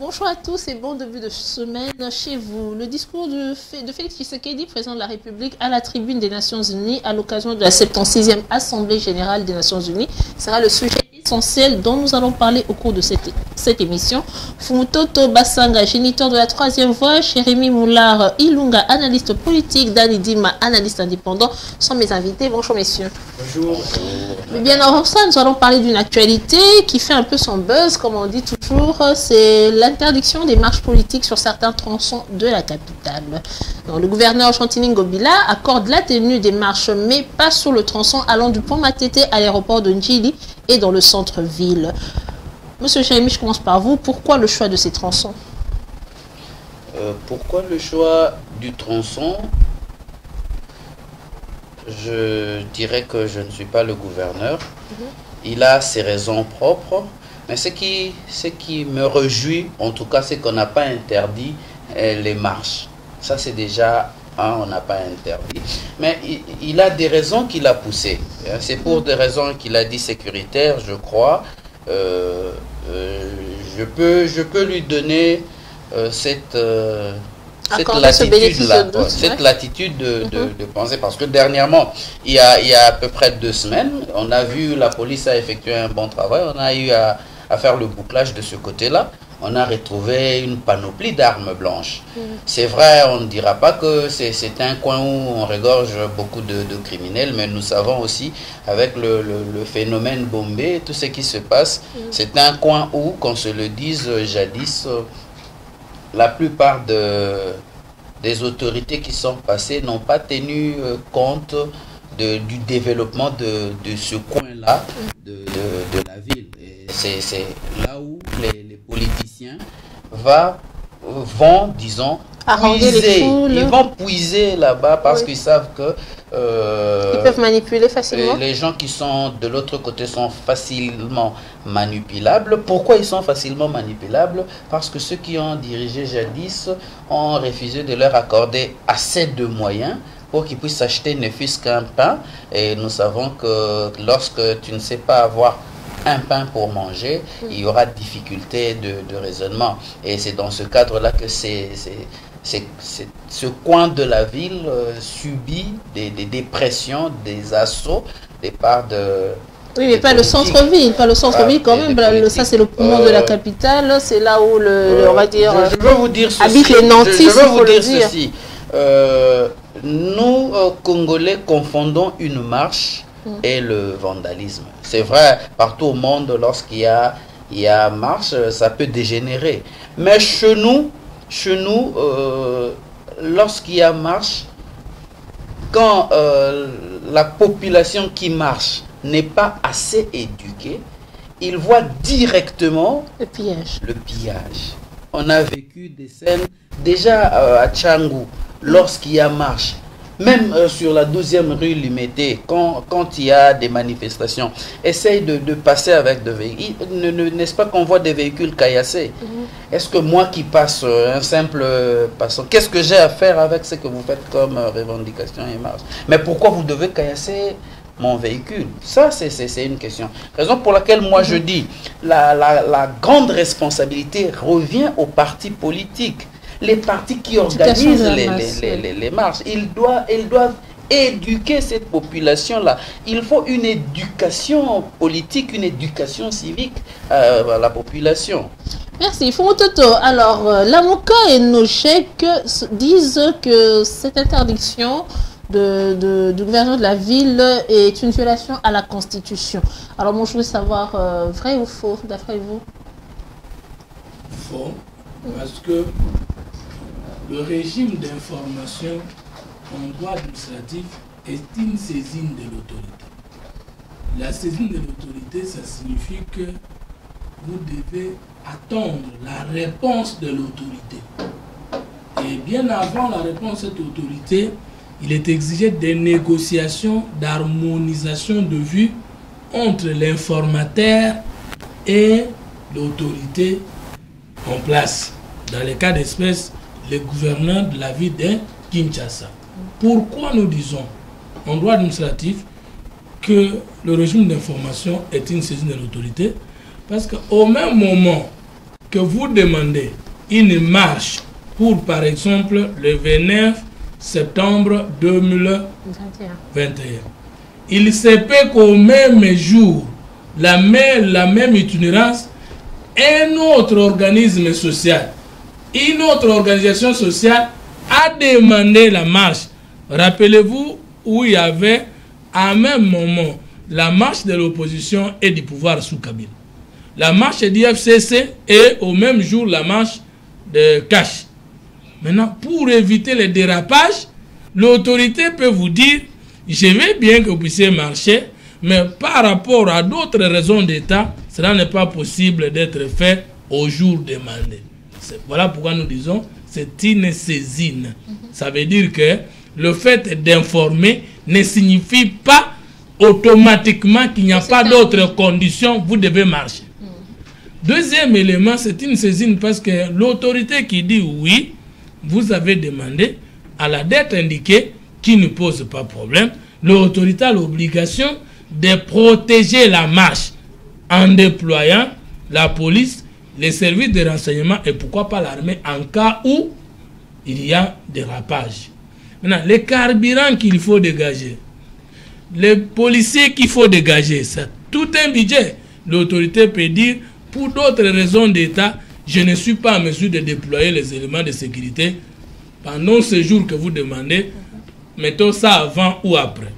Bonjour à tous et bon début de semaine chez vous. Le discours de Félix Tshisekedi, président de la République, à la tribune des Nations Unies à l'occasion de la 76e Assemblée Générale des Nations Unies sera le sujet essentiel dont nous allons parler au cours de cette émission. Fumutoto Basanga, géniteur de la troisième voie, Jérémy Moulard Ilunga, analyste politique, Dani Dima, analyste indépendant, sont mes invités. Bonjour messieurs. Bonjour. Mais bien avant ça, nous allons parler d'une actualité qui fait un peu son buzz, comme on dit toujours, c'est l'interdiction des marches politiques sur certains tronçons de la capitale. Donc, le gouverneur Chantini Ngobila accorde la tenue des marches, mais pas sur le tronçon allant du pont Matete à l'aéroport de Njili et dans le centre-ville. Monsieur Jérémy, je commence par vous. Pourquoi le choix de ces tronçons? Pourquoi le choix du tronçon? Je dirais que je ne suis pas le gouverneur. Il a ses raisons propres. Mais ce qui me réjouit, en tout cas, c'est qu'on n'a pas interdit les marches. Ça, c'est déjà on n'a pas interdit. Mais il a des raisons qui l'a poussé. C'est pour des raisons qu'il a dit sécuritaires, je crois. Je peux lui donner cette latitude de penser, parce que dernièrement, il y a à peu près 2 semaines, on a vu la police a effectué un bon travail, on a eu à faire le bouclage de ce côté-là. On a retrouvé une panoplie d'armes blanches. C'est vrai, on ne dira pas que c'est un coin où on regorge beaucoup de criminels, mais nous savons aussi, avec le phénomène Bombay, tout ce qui se passe, c'est un coin où, qu'on se le dise jadis, la plupart des autorités qui sont passées n'ont pas tenu compte du développement de ce coin-là de la ville. C'est là où les politiciens vont, disons, puiser. Ils vont puiser là-bas parce qu'ils savent que ils peuvent manipuler facilement. Les gens qui sont de l'autre côté sont facilement manipulables. Pourquoi ils sont facilement manipulables? Parce que ceux qui ont dirigé jadis ont refusé de leur accorder assez de moyens pour qu'ils puissent acheter ne fût-ce qu'un pain. Et nous savons que lorsque tu ne sais pas avoir un pain pour manger, il y aura difficulté de raisonnement. Et c'est dans ce cadre-là que ce coin de la ville subit des pressions, des assauts des parts de... Oui, mais pas le centre-ville, pas le centre-ville quand même. Ça, c'est le poumon de la capitale. C'est là où on va dire, je veux vous dire ceci. Habitent les nantis, je veux vous dire ceci. Nous, Congolais, confondons une marche et le vandalisme. C'est vrai, partout au monde, lorsqu'il y a marche, ça peut dégénérer. Mais chez nous, lorsqu'il y a marche, quand la population qui marche n'est pas assez éduquée, il voit directement le pillage. On a vécu des scènes déjà à Tchangou, lorsqu'il y a marche. Même sur la 12e rue Limité, quand il y a des manifestations, essaye de passer avec des véhicules. N'est-ce pas qu'on voit des véhicules caillassés? Est-ce que moi qui passe, un simple passant, qu'est-ce que j'ai à faire avec ce que vous faites comme revendication et marche? Mais pourquoi vous devez caillasser mon véhicule? Ça, c'est une question. Raison pour laquelle moi je dis, la grande responsabilité revient aux partis politiques. Les partis qui organisent les marches, ils doivent éduquer cette population-là. Il faut une éducation politique, une éducation civique à la population. Merci. Fumutoto, alors, Lamoka et Nochek disent que cette interdiction du gouverneur de la ville est une violation à la Constitution. Alors, moi, je voulais savoir, vrai ou faux, d'après vous? Faux, parce que le régime d'information en droit administratif est une saisine de l'autorité. La saisine de l'autorité, ça signifie que vous devez attendre la réponse de l'autorité. Et bien avant la réponse de cette autorité, il est exigé des négociations d'harmonisation de vue entre l'informateur et l'autorité en place. Dans les cas d'espèce, le gouverneur de la ville de Kinshasa. Pourquoi nous disons en droit administratif que le régime d'information est une saisine de l'autorité? Parce qu'au même moment que vous demandez une marche pour, par exemple, le 29 septembre 2021. Il se peut qu'au même jour, la même itinérance, un autre organisme social, une autre organisation sociale a demandé la marche. Rappelez-vous où il y avait à même moment la marche de l'opposition et du pouvoir sous Kabila. La marche du FCC et au même jour la marche de Cash. Maintenant, pour éviter les dérapages, l'autorité peut vous dire, je veux bien que vous puissiez marcher, mais par rapport à d'autres raisons d'État, cela n'est pas possible d'être fait au jour demandé. Voilà pourquoi nous disons, c'est une saisine. Ça veut dire que le fait d'informer ne signifie pas automatiquement qu'il n'y a pas d'autres conditions, vous devez marcher. Deuxième élément, c'est une saisine parce que l'autorité qui dit oui, vous avez demandé à la date indiquée qui ne pose pas problème, l'autorité a l'obligation de protéger la marche en déployant la police, les services de renseignement et pourquoi pas l'armée en cas où il y a dérapage. Maintenant, les carburants qu'il faut dégager, les policiers qu'il faut dégager, c'est tout un budget. L'autorité peut dire, pour d'autres raisons d'État, je ne suis pas en mesure de déployer les éléments de sécurité pendant ce jour que vous demandez, mettons ça avant ou après.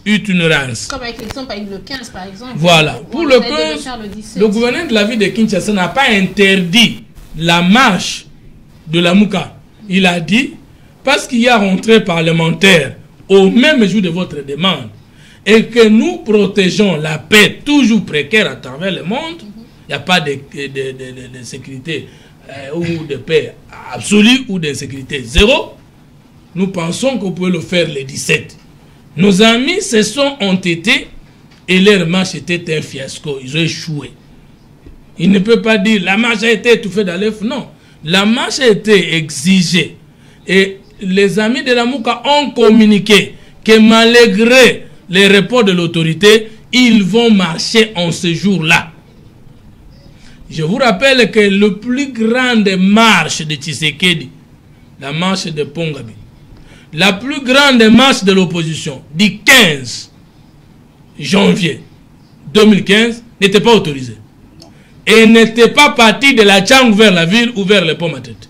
Itinérance. Comme avec l'exemple avec le 15 par exemple. Voilà. Pour le 15, le gouverneur de la ville de Kinshasa n'a pas interdit la marche de la Mouka. Il a dit, parce qu'il y a rentrée parlementaire au même jour de votre demande, et que nous protégeons la paix toujours précaire à travers le monde, il n'y a pas de sécurité ou de paix absolue ou d'insécurité zéro, nous pensons qu'on peut le faire le 17. Nos amis se sont entêtés et leur marche était un fiasco. Ils ont échoué. Il ne peut pas dire la marche a été étouffée dans l'œuf. Non. La marche a été exigée. Et les amis de la Mouka ont communiqué que malgré les reports de l'autorité, ils vont marcher en ce jour-là. Je vous rappelle que le plus grande marche de Tshisekedi, la marche de Pongabi, la plus grande marche de l'opposition du 15 janvier 2015 n'était pas autorisée. Et n'était pas partie de la Tchang vers la ville ou vers les pommes à tête.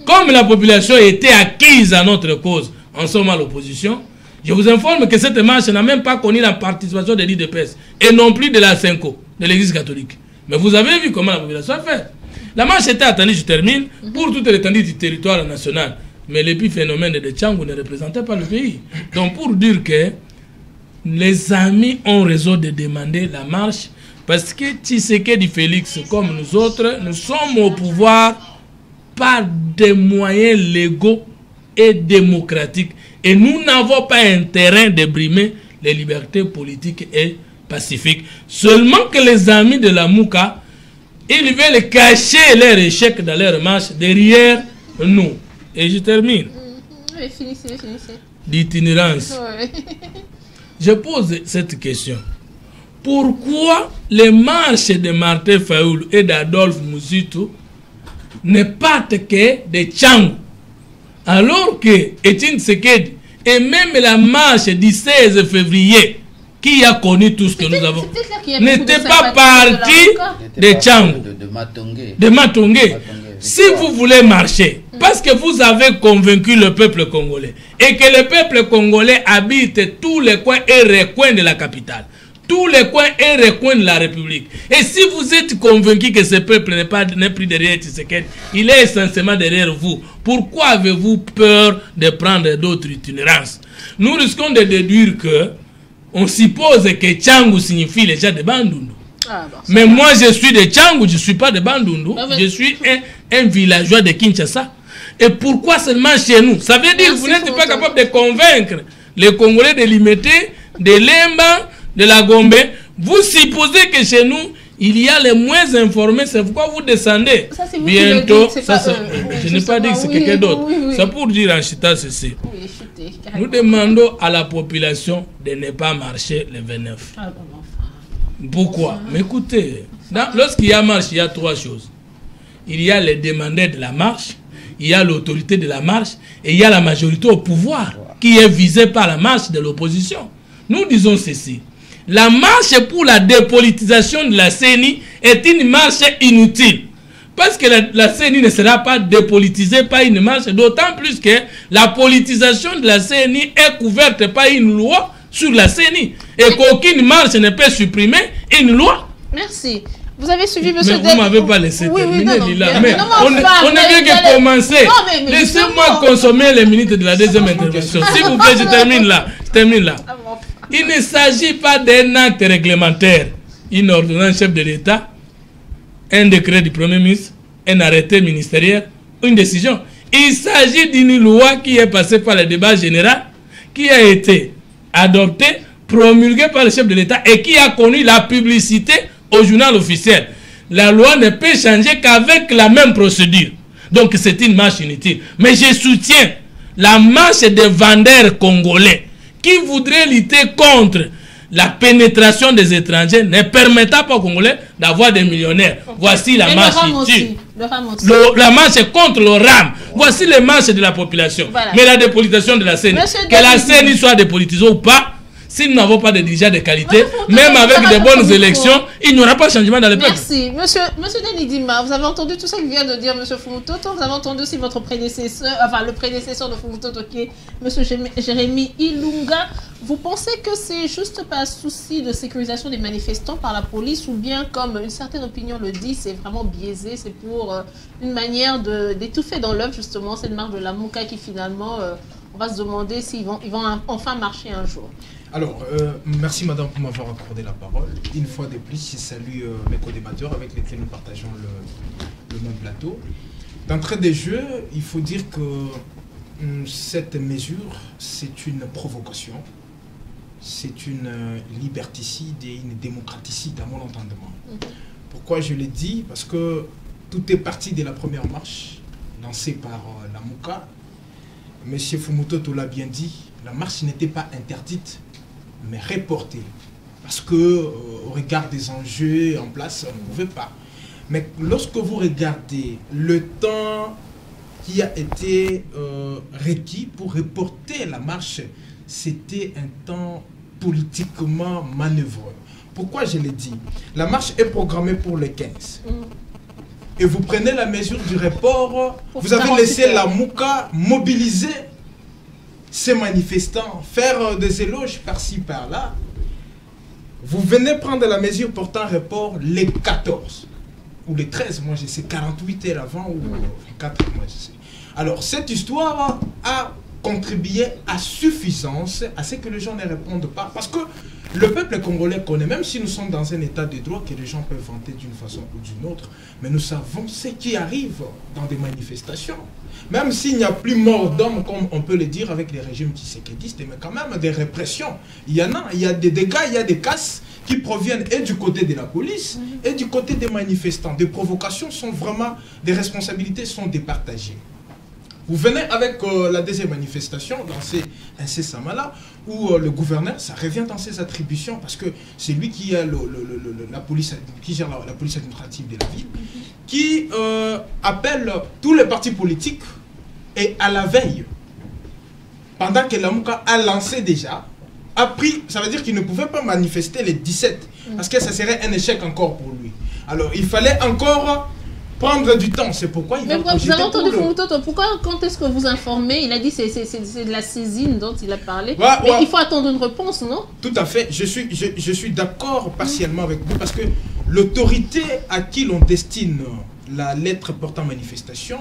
Comme la population était acquise à notre cause, en ce moment l'opposition, je vous informe que cette marche n'a même pas connu la participation de l'IDPS et non plus de la Senko, de l'Église catholique. Mais vous avez vu comment la population a fait. La marche était attendue, je termine, pour toute l'étendue du territoire national. Mais l'épiphénomène de Tchangou ne représentait pas le pays. Donc pour dire que les amis ont raison de demander la marche, parce que Tshisekedi Félix, comme nous autres, nous sommes au pouvoir par des moyens légaux et démocratiques. Et nous n'avons pas intérêt de brimer les libertés politiques et pacifiques. Seulement que les amis de la Mouka, ils veulent cacher leur échec dans leur marche derrière nous. Et je termine. Oui, finissez. D'itinérance. Oui. Je pose cette question. Pourquoi les marches de Martin Fayoulou et d'Adolphe Mouzitou ne partent que de Tchangou, alors que Etienne Tshisekedi et même la marche du 16 février qui a connu tout ce que nous avons n'était pas parti de Tchangou, de Matongé. Si vous voulez marcher, parce que vous avez convaincu le peuple congolais et que le peuple congolais habite tous les coins et recoins de la capitale, tous les coins et recoins de la République. Et si vous êtes convaincu que ce peuple n'est plus derrière Tshisekedi, il est essentiellement derrière vous. Pourquoi avez-vous peur de prendre d'autres itinérances? Nous risquons de déduire que on suppose que Tchangou signifie les gens de Bandundu. Ah, bon, mais moi je suis de Tchangou, je ne suis pas de Bandundu, je suis un villageois de Kinshasa. Et pourquoi seulement chez nous? Ça veut dire que vous n'êtes pas capable de convaincre les Congolais de Limité, de Lemba, de la Gombe. Vous supposez que chez nous, il y a les moins informés, c'est pourquoi vous descendez. Ça, vous bientôt, je n'ai pas dit que c'est quelqu'un d'autre. C'est pour dire en chita ceci. Nous demandons à la population de ne pas marcher le 29. Ah, bon, pourquoi? Mais écoutez, lorsqu'il y a marche, il y a trois choses. il y a les demandeurs de la marche, il y a l'autorité de la marche, et il y a la majorité au pouvoir, qui est visée par la marche de l'opposition. Nous disons ceci. La marche pour la dépolitisation de la CENI est une marche inutile. Parce que la CENI ne sera pas dépolitisée par une marche, d'autant plus que la politisation de la CENI est couverte par une loi sur la CENI. Et qu'aucune marche ne peut supprimer une loi. Merci. Vous avez suivi, M. Deni. Vous ne m'avez pas laissé terminer, Lila. Mais on ne vient que commencer. Laissez-moi consommer les minutes de la deuxième intervention. S'il vous plaît, je termine là. Il ne s'agit pas d'un acte réglementaire, une ordonnance chef de l'État, un décret du Premier ministre, un arrêté ministériel, une décision. Il s'agit d'une loi qui est passée par le débat général, qui a été adoptée, promulguée par le chef de l'État et qui a connu la publicité au journal officiel. La loi ne peut changer qu'avec la même procédure. Donc c'est une marche inutile. Mais je soutiens la marche des vendeurs congolais qui voudraient lutter contre la pénétration des étrangers, ne permettant pas aux Congolais d'avoir des millionnaires. Okay. Voici la marche inutile. La marche est contre le RAM. Voici les marches de la population. Voilà. Mais la dépolitisation de la CENI, que la CENI soit dépolitisée ou pas, si nous n'avons pas de dirigeants de qualité, même avec des bonnes élections, il n'y aura pas de changement dans le peuple. Merci. Monsieur Denis Dima, vous avez entendu tout ça que vient de dire M. Fumutoto. Vous avez entendu aussi votre prédécesseur, enfin le prédécesseur de Fumutoto qui est M. Jérémy Ilunga. Vous pensez que c'est juste par souci de sécurisation des manifestants par la police ou bien, comme une certaine opinion le dit, c'est vraiment biaisé, c'est pour une manière d'étouffer dans l'œuvre justement cette marche de la Mouka qui finalement, on va se demander s'ils vont enfin marcher un jour. Alors, merci madame pour m'avoir accordé la parole. Une fois de plus, je salue mes co-débatteurs avec lesquels nous partageons le même plateau. D'entrée des jeux, il faut dire que cette mesure, c'est une provocation. C'est une liberticide et une démocraticide à mon entendement. Pourquoi je l'ai dit? Parce que tout est parti de la première marche lancée par la Mouka. Monsieur Fumutoto l'a bien dit, la marche n'était pas interdite, mais reportée. Parce que, au regard des enjeux en place, on ne pouvait pas. Mais lorsque vous regardez le temps qui a été requis pour reporter la marche, c'était un temps politiquement manœuvreux. Pourquoi je l'ai dit? La marche est programmée pour le 15. Et vous prenez la mesure du report, vous avez laissé la Mouka mobiliser ces manifestants, faire des éloges par-ci, par-là. Vous venez prendre la mesure portant report les 14 ou les 13, moi je sais, 48 heures avant ou 4, moi je sais. Alors cette histoire a contribué à suffisance à ce que les gens ne répondent pas. Parce que le peuple congolais connaît, même si nous sommes dans un état de droit que les gens peuvent vanter d'une façon ou d'une autre, mais nous savons ce qui arrive dans des manifestations. Même s'il n'y a plus mort d'hommes, comme on peut le dire avec les régimes tshisekidistes, mais quand même des répressions. Il y a des dégâts, il y a des casses qui proviennent et du côté de la police et du côté des manifestants. Des provocations sont vraiment, des responsabilités sont départagées. Vous venez avec la deuxième manifestation dans ces incessamment-là, où le gouverneur, ça revient dans ses attributions, parce que c'est lui qui a la police, qui gère la police administrative de la ville, qui appelle tous les partis politiques, et à la veille, pendant que la Mouka a lancé déjà, a pris, ça veut dire qu'il ne pouvait pas manifester les 17, parce que ça serait un échec encore pour lui. Alors il fallait encore prendre du temps, c'est pourquoi il va projeter. Vous avez entendu Fumutoto, pourquoi, quand est-ce que vous informez? Il a dit c'est de la saisine dont il a parlé. Mais il faut attendre une réponse, non? Tout à fait, je suis d'accord partiellement avec vous, parce que l'autorité à qui l'on destine la lettre portant manifestation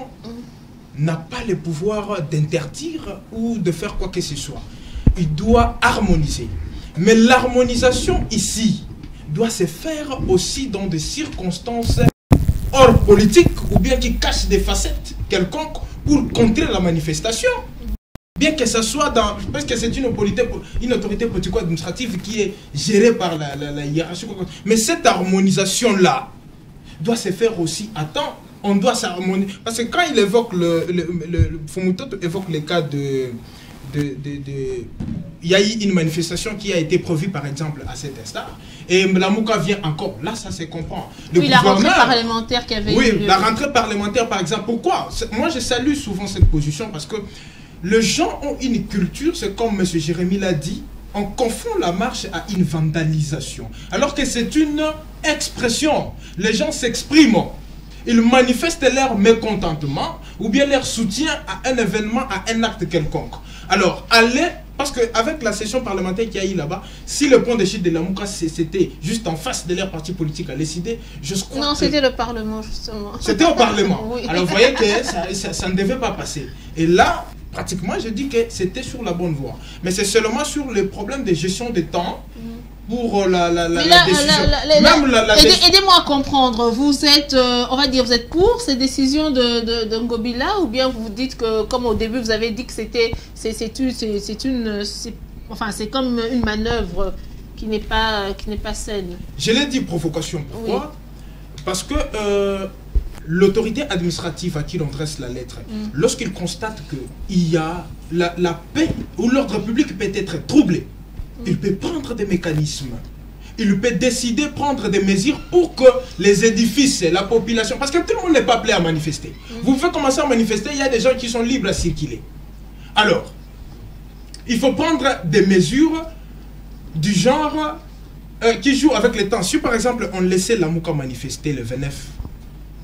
n'a pas le pouvoir d'interdire ou de faire quoi que ce soit. Il doit harmoniser. Mais l'harmonisation ici doit se faire aussi dans des circonstances hors politique, ou bien qui cache des facettes quelconques pour contrer la manifestation. Bien que ce soit dans... Parce que c'est une autorité politico-administrative qui est gérée par la hiérarchie. Mais cette harmonisation-là doit se faire aussi à temps. On doit s'harmoniser. Parce que quand il évoque, Fumutoto évoque les cas de il y a eu une manifestation qui a été prévue par exemple à cet instant et la Mouka vient encore, là ça se comprend. Oui, la rentrée parlementaire qui avait eu lieu. La rentrée parlementaire par exemple, pourquoi? Moi je salue souvent cette position parce que les gens ont une culture, c'est comme M. Jérémy l'a dit, on confond la marche à une vandalisation alors que c'est une expression, les gens s'expriment. Ils manifestent leur mécontentement ou bien leur soutien à un événement, à un acte quelconque. Alors, allez, parce qu'avec la session parlementaire qu'il y a eu là-bas, si le point de chute de la Mouka c'était juste en face de leur parti politique à décider, je crois non, c'était le Parlement, justement. C'était au Parlement. Oui. Alors, vous voyez que ça ne devait pas passer. Et là, pratiquement, je dis que c'était sur la bonne voie. Mais c'est seulement sur le problème de gestion de temps. Pour la décision. Aidez-moi à comprendre. Vous êtes, on va dire, vous êtes pour ces décisions de Ngobila ou bien vous dites que, comme au début, vous avez dit que c'est comme une manœuvre qui n'est pas saine. Je l'ai dit provocation. Pourquoi? Oui. Parce que l'autorité administrative à qui l'on dresse la lettre, lorsqu'il constate qu'il y a la paix ou l'ordre public peut être troublé, il peut prendre des mécanismes. Il peut décider de prendre des mesures pour que les édifices, la population... Parce que tout le monde n'est pas appelé à manifester. Vous pouvez commencer à manifester, il y a des gens qui sont libres à circuler. Alors, il faut prendre des mesures du genre qui jouent avec le temps. Si par exemple, on laissait la Mouka manifester le 29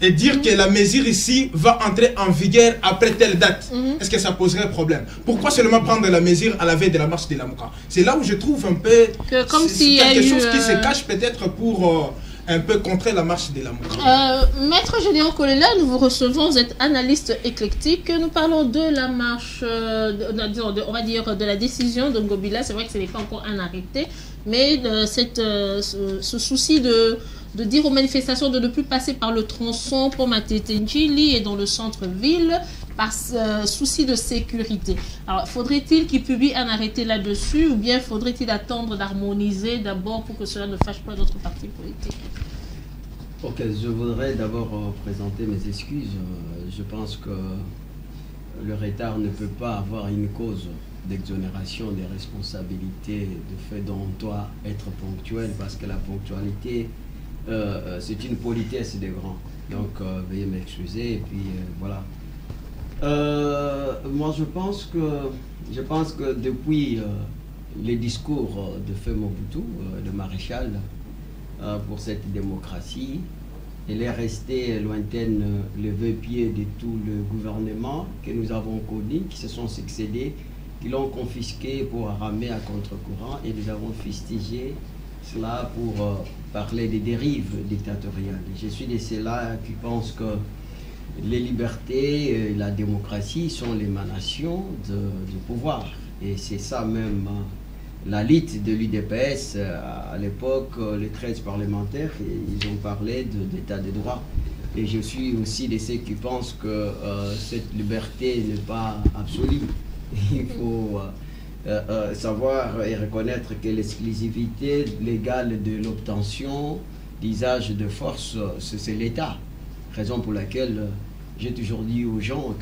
et dire que la mesure ici va entrer en vigueur après telle date, est-ce que ça poserait problème? Pourquoi seulement prendre la mesure à la veille de la marche de la Mouka? C'est là où je trouve un peu comme si quelque chose qui se cache peut-être pour un peu contrer la marche de la Mouka. Maître Général Kolela, nous vous recevons, vous êtes analyste éclectique. Nous parlons de la marche, on va dire de la décision de Ngobila. C'est vrai que ce n'est pas encore un arrêté, mais ce souci de dire aux manifestations de ne plus passer par le tronçon pour Matete-Njili et dans le centre-ville par souci de sécurité. Alors, faudrait-il qu'il publie un arrêté là-dessus ou bien faudrait-il attendre d'harmoniser d'abord pour que cela ne fâche pas d'autres partis politiques? Ok, je voudrais d'abord présenter mes excuses. Je pense que le retard ne peut pas avoir une cause d'exonération des responsabilités de fait dont on doit être ponctuel parce que la ponctualité c'est une politesse des grands, donc veuillez m'excuser et puis voilà. Moi je pense que depuis les discours de Feu Mobutu, le maréchal, pour cette démocratie, elle est restée lointaine le pied de tout le gouvernement que nous avons connu, qui se sont succédés, qui l'ont confisqué pour ramer à contre-courant et nous avons fustigé cela pour parler des dérives dictatoriales. Je suis de ceux-là qui pensent que les libertés et la démocratie sont l'émanation du pouvoir. Et c'est ça même la lutte de l'UDPS à l'époque, les 13 parlementaires, ils ont parlé d'état de droit. Et je suis aussi de ceux qui pensent que cette liberté n'est pas absolue. Il faut savoir et reconnaître que l'exclusivité légale de l'obtention d'usage de force, c'est l'État. Raison pour laquelle j'ai toujours dit aux gens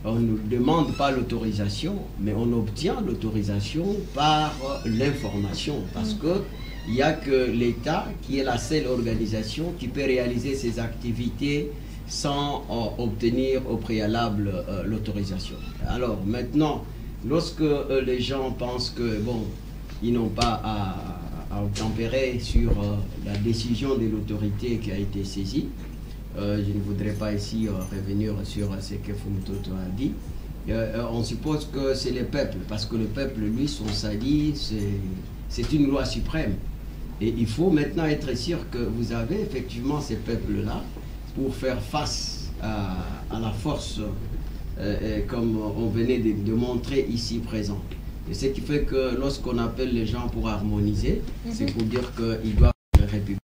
qu'on ne demande pas l'autorisation, mais on obtient l'autorisation par l'information. Parce qu'il n'y a que l'État qui est la seule organisation qui peut réaliser ses activités sans obtenir au préalable l'autorisation. Alors maintenant, lorsque les gens pensent que bon, ils n'ont pas à tempérer sur la décision de l'autorité qui a été saisie, je ne voudrais pas ici revenir sur ce que Fumutoto a dit. On suppose que c'est le peuple, parce que le peuple, lui, son salut, c'est une loi suprême. Et il faut maintenant être sûr que vous avez effectivement ces peuples-là pour faire face à la force, comme on venait de montrer ici présent. Et ce qui fait que lorsqu'on appelle les gens pour harmoniser, c'est pour dire qu'ils doivent la République.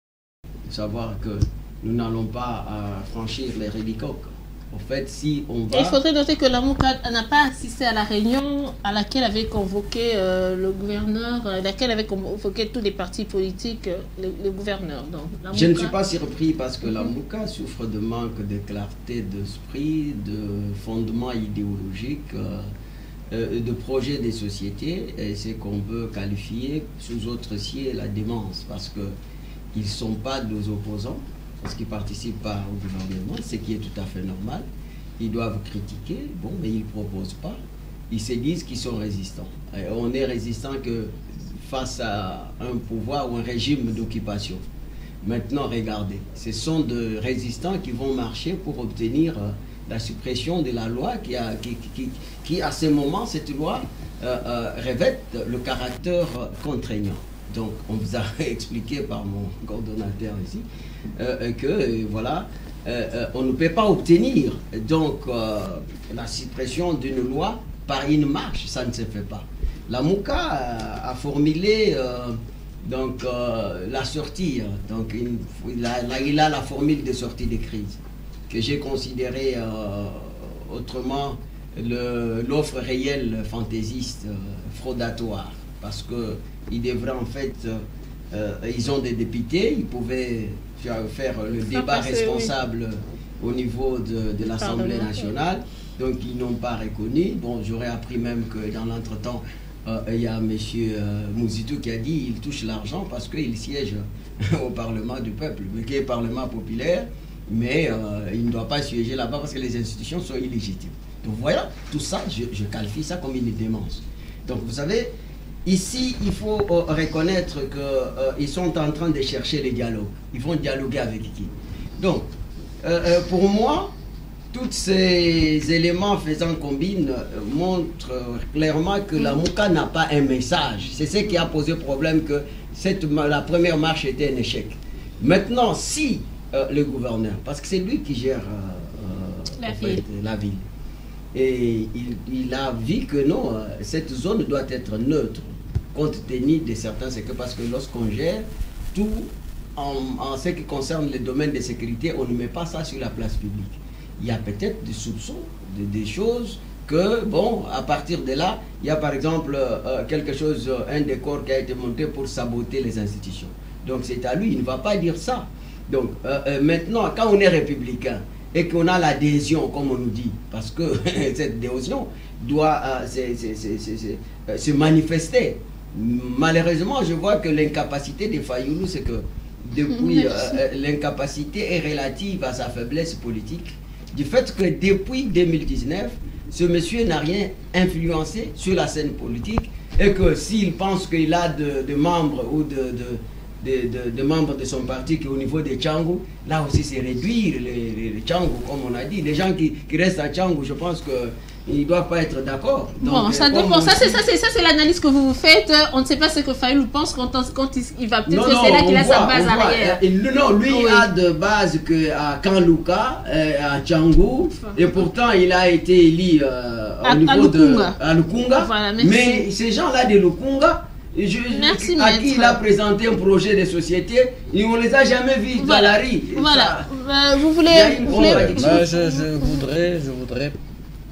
Savoir que nous n'allons pas franchir les ridicoques. En fait, si on va... Et il faudrait noter que la Mouka n'a pas assisté à la réunion à laquelle avait convoqué le gouverneur, à laquelle avait convoqué tous les partis politiques, le gouverneur. Donc, je ne suis pas surpris parce que la Mouka souffre de manque de clarté d'esprit, de fondement idéologique. de projet des sociétés, c'est qu'on peut qualifier sous autre ciel la démence, parce qu'ils ne sont pas nos opposants, parce qu'ils ne participent pas au gouvernement, ce qui est tout à fait normal. Ils doivent critiquer, bon, mais ils ne proposent pas. Ils se disent qu'ils sont résistants. Et on est résistant que face à un pouvoir ou un régime d'occupation. Maintenant, regardez, ce sont des résistants qui vont marcher pour obtenir la suppression de la loi qui à ce moment, cette loi revêt le caractère contraignant. Donc, on vous a expliqué par mon coordonnateur ici que, voilà, on ne peut pas obtenir donc la suppression d'une loi par une marche, ça ne se fait pas. La MOUCA a formulé donc la sortie, donc il a la formule de sortie de crise que j'ai considéré autrement l'offre réelle fantaisiste fraudatoire, parce que ils devraient en fait ils ont des députés, ils pouvaient faire le débat responsable au niveau de l'Assemblée nationale, donc ils n'ont pas reconnu. Bon, j'aurais appris même que dans l'entretemps il y a M. Mouzitou qui a dit qu'il touche l'argent parce qu'il siège au Parlement du peuple, qui est Parlement populaire, mais il ne doit pas siéger là-bas parce que les institutions sont illégitimes. Donc voilà, tout ça, je qualifie ça comme une démence. Donc vous savez, ici, il faut reconnaître qu'ils sont en train de chercher les dialogues. Ils vont dialoguer avec qui? Donc, pour moi, tous ces éléments faisant combine montrent clairement que la MOUCA n'a pas un message. C'est ce qui a posé problème, que la première marche était un échec. Maintenant, si le gouverneur, parce que c'est lui qui gère la ville, et il a vu que non, cette zone doit être neutre, compte tenu de certains secteurs, parce que lorsqu'on gère tout en ce qui concerne les domaines de sécurité, on ne met pas ça sur la place publique. Il y a peut-être des soupçons, des choses que, bon, à partir de là, il y a par exemple quelque chose, un décor qui a été monté pour saboter les institutions. Donc c'est à lui, il ne va pas dire ça. Donc maintenant, quand on est républicain et qu'on a l'adhésion, comme on nous dit, parce que cette adhésion doit se manifester. Malheureusement, je vois que l'incapacité de Fayoulou, c'est que depuis l'incapacité est relative à sa faiblesse politique, du fait que depuis 2019, ce monsieur n'a rien influencé sur la scène politique, et que s'il pense qu'il a de membres ou de membres de son parti qui est au niveau des Tchangou, là aussi c'est réduire les Tchangou, comme on a dit. Les gens qui restent à Tchangou, je pense qu'ils ne doivent pas être d'accord. Bon, ça dépend. Ça, c'est l'analyse que vous faites. On ne sait pas ce que Fayoulou pense quand il va peut-être c'est là qu'il a sa base arrière. Non, lui, il a de base à Kanlouka, à Tchangou, et pourtant il a été élu au niveau de Lukunga. Voilà, mais ces gens-là de Lukunga, à qui il a présenté un projet de société, et on ne les a jamais vus dans la rue. Voilà. Vous voulez... Je voudrais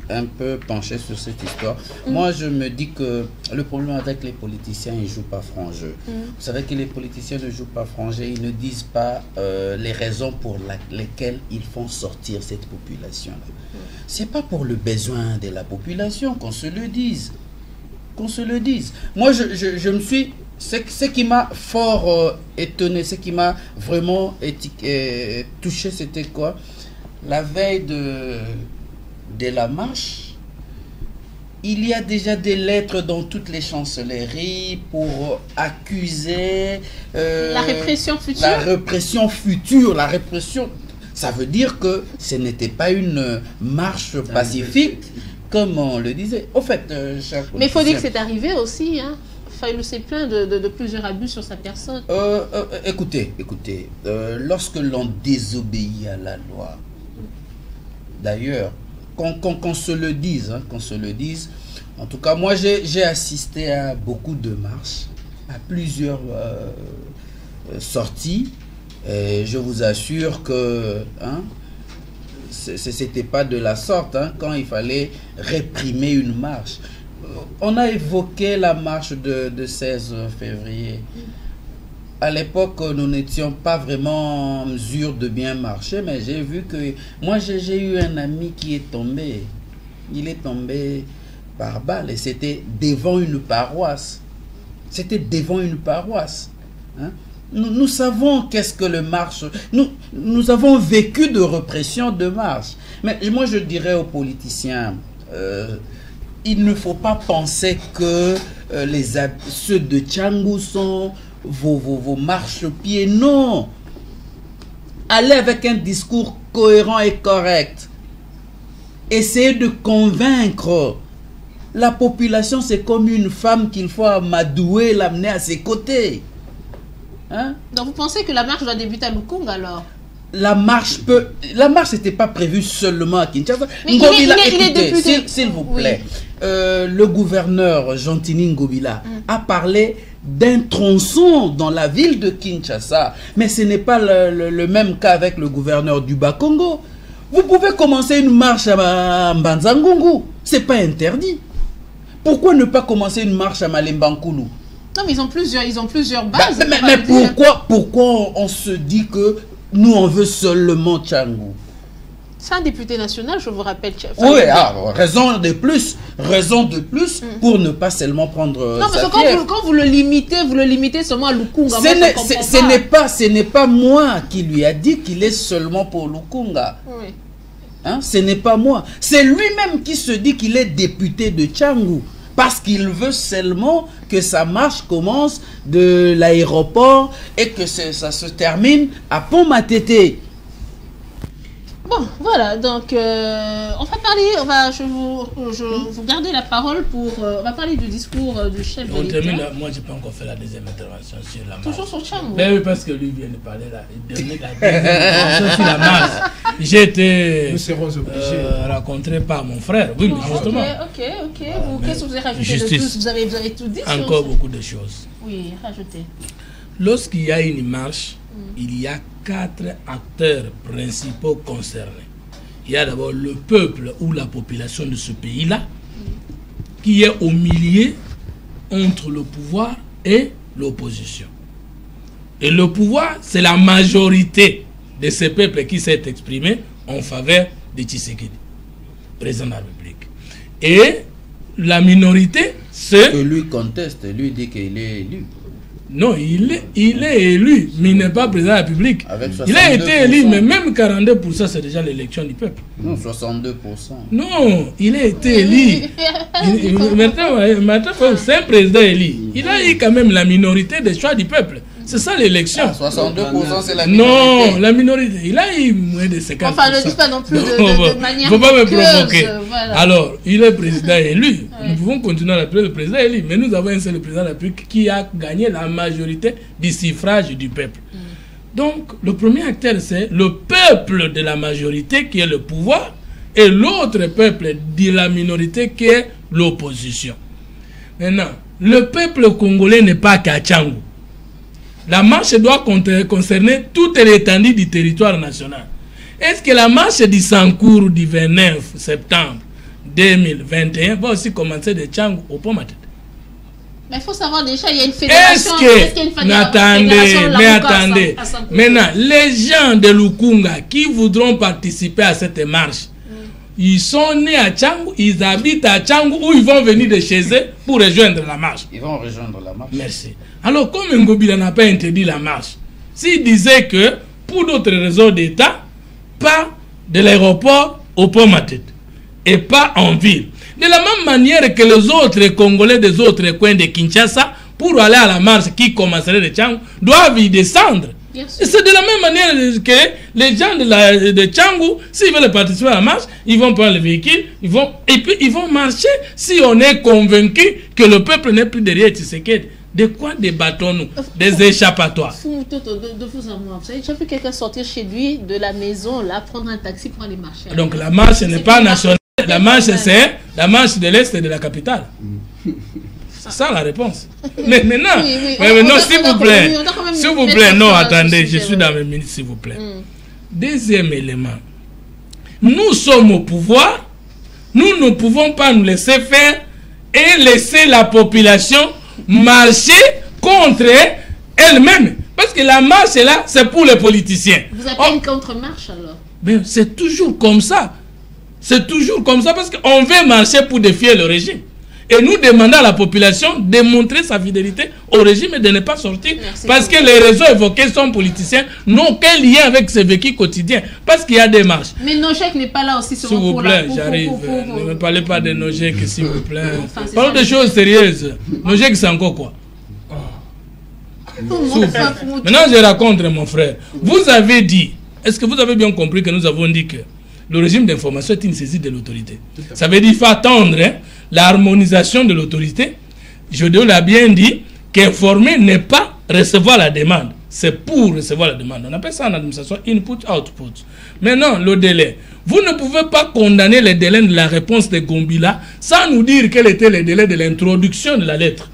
un peu pencher sur cette histoire. Moi, je me dis que le problème avec les politiciens, ils ne jouent pas franc jeu. Vous savez que les politiciens ne jouent pas franc jeu, ils ne disent pas les raisons pour lesquelles ils font sortir cette population-là. C'est pas pour le besoin de la population qu'on se le dise. Qu'on se le dise. Moi, je me suis... Ce qui m'a fort étonné, ce qui m'a vraiment touché, c'était quoi? La veille de la marche, il y a déjà des lettres dans toutes les chancelleries pour accuser la répression future. La répression future, la répression. Ça veut dire que ce n'était pas une marche pacifique, comme on le disait. Au fait, mais il faut dire que c'est arrivé aussi, hein. Fayoulou s'est plaint de plusieurs abus sur sa personne. Écoutez, lorsque l'on désobéit à la loi, d'ailleurs, qu'on se le dise, hein, qu'on se le dise. En tout cas, moi, j'ai assisté à beaucoup de marches, à plusieurs sorties. Et je vous assure que c'était pas de la sorte, hein, quand il fallait réprimer une marche. On a évoqué la marche de 16 février. À l'époque, nous n'étions pas vraiment en mesure de bien marcher, mais j'ai vu que... Moi, j'ai eu un ami qui est tombé. Il est tombé par balle et c'était devant une paroisse. C'était devant une paroisse. Hein? Nous savons qu'est-ce que le marche. Nous avons vécu de répression de marche. Mais moi, je dirais aux politiciens, il ne faut pas penser que ceux de Tchangou sont vos marchepieds. Non. Allez avec un discours cohérent et correct. Essayez de convaincre. La population, c'est comme une femme qu'il faut amadouer, l'amener à ses côtés. Hein? Donc vous pensez que la marche doit débuter à Lukunga alors? La marche n'était pas prévue seulement à Kinshasa. Mais Ngobila, écoutez, s'il vous plaît, oui. Le gouverneur Gentini Ngobila a parlé d'un tronçon dans la ville de Kinshasa. Mais ce n'est pas le même cas avec le gouverneur du Bas-Congo. Vous pouvez commencer une marche à Mbanzangungu. Ce n'est pas interdit. Pourquoi ne pas commencer une marche à Malembankulu? Non, mais ils ont plusieurs bases. Mais pourquoi on se dit que nous, on veut seulement Tchangou? C'est un député national, je vous rappelle. Oui, raison de plus pour ne pas seulement prendre. Non, parce que quand vous le limitez seulement à Lukunga. Ce n'est pas moi qui lui a dit qu'il est seulement pour Lukunga. Oui. Hein? Ce n'est pas moi. C'est lui-même qui se dit qu'il est député de Tchangou. Parce qu'il veut seulement que sa marche commence de l'aéroport et que ça se termine à Pont-Matete. Bon, voilà, donc on va parler, je vous garder la parole pour... on va parler du discours du chef de l'État. Moi, je n'ai pas encore fait la deuxième intervention sur la marche. Toujours sur Tchangou. Oui, parce que lui vient de parler la deuxième intervention sur la marche. J'ai été rencontré par mon frère. Oui, mais justement. Ok. Qu'est-ce que vous avez rajouté de plus? Vous avez tout dit. Encore beaucoup de choses. Oui, rajoutez. Lorsqu'il y a une marche, il y a 4 acteurs principaux concernés. Il y a d'abord le peuple ou la population de ce pays-là, qui est au milieu entre le pouvoir et l'opposition. Et le pouvoir, c'est la majorité de ce peuple qui s'est exprimé en faveur de Tshisekedi, président de la République. Et la minorité, c'est... Que lui conteste, lui dit qu'il est élu. Non, il est élu, mais il n'est pas président de la République. Il a été élu, mais même 42%, c'est déjà l'élection du peuple. Non, 62%. Non, il a été élu. Maintenant, c'est un président élu. Il a eu quand même la minorité des choix du peuple. C'est ça l'élection. 62%, c'est la minorité. Non, la minorité. Il a eu moins de 50%. Enfin, ne dis pas non plus de manière... Il ne faut pas me provoquer. Voilà. Alors, il est président élu. Nous pouvons continuer à l'appeler le président élu. Mais nous avons un seul président de la République qui a gagné la majorité du suffrage du peuple. Donc, le premier acteur, c'est le peuple de la majorité qui est le pouvoir et l'autre peuple de la minorité qui est l'opposition. Maintenant, le peuple congolais n'est pas qu'à Tchangou. La marche doit concerner toute l'étendue du territoire national. Est-ce que la marche du Sankourou du 29 septembre 2021 va aussi commencer de Tchangou au Pont-Matete? Mais il faut savoir déjà, il y a une fédération. Mais attendez. Maintenant, les gens de Lukunga qui voudront participer à cette marche, ils sont nés à Tchangou, ils habitent à Tchangou ou ils vont venir de chez eux pour rejoindre la marche? Ils vont rejoindre la marche. Merci. Alors, comme Ngobila n'a pas interdit la marche, s'il disait que pour d'autres raisons d'État, pas de l'aéroport au Pont-Matete et pas en ville. De la même manière que les autres Congolais des autres coins de Kinshasa, pour aller à la marche qui commencerait de Tchangou, doivent y descendre. C'est de la même manière que les gens de Tchangou, s'ils veulent participer à la marche, ils vont prendre le véhicule, et puis ils vont marcher si on est convaincu que le peuple n'est plus derrière Tshisekedi. De quoi débattons-nous? Des échappatoires. De vous à moi, vous savez, j'ai vu quelqu'un sortir chez lui de la maison, là, prendre un taxi pour aller marcher. Donc la marche n'est pas nationale. La marche, c'est la marche de l'Est et de la capitale. C'est ça la réponse. Mais maintenant, s'il vous plaît, non, attendez, je suis dans mes minutes, s'il vous plaît. Deuxième élément, nous sommes au pouvoir, nous ne pouvons pas nous laisser faire et laisser la population marcher contre elle-même. Parce que la marche est là, c'est pour les politiciens. Vous appelez une contre-marche alors? C'est toujours comme ça. C'est toujours comme ça parce qu'on veut marcher pour défier le régime. Et nous demandons à la population de montrer sa fidélité au régime et de ne pas sortir. Merci parce que les réseaux évoqués sont politiciens, n'ont aucun lien avec ce vécu quotidien. Parce qu'il y a des marches. Mais Nojek n'est pas là aussi. S'il vous plaît, j'arrive. Ne me parlez pas de Nojek, s'il vous plaît. Parlons de choses sérieuses. Nojek, c'est encore quoi? Maintenant, je raconte, mon frère. Vous avez dit, est-ce que vous avez bien compris que nous avons dit que le régime d'information est une saisie de l'autorité? Ça veut dire qu'il faut attendre l'harmonisation de l'autorité. Jodéo l'a bien dit, qu'informer n'est pas recevoir la demande. C'est pour recevoir la demande. On appelle ça en administration input-output. Maintenant, le délai. Vous ne pouvez pas condamner les délais de la réponse de Gombila sans nous dire quel était le délai de l'introduction de la lettre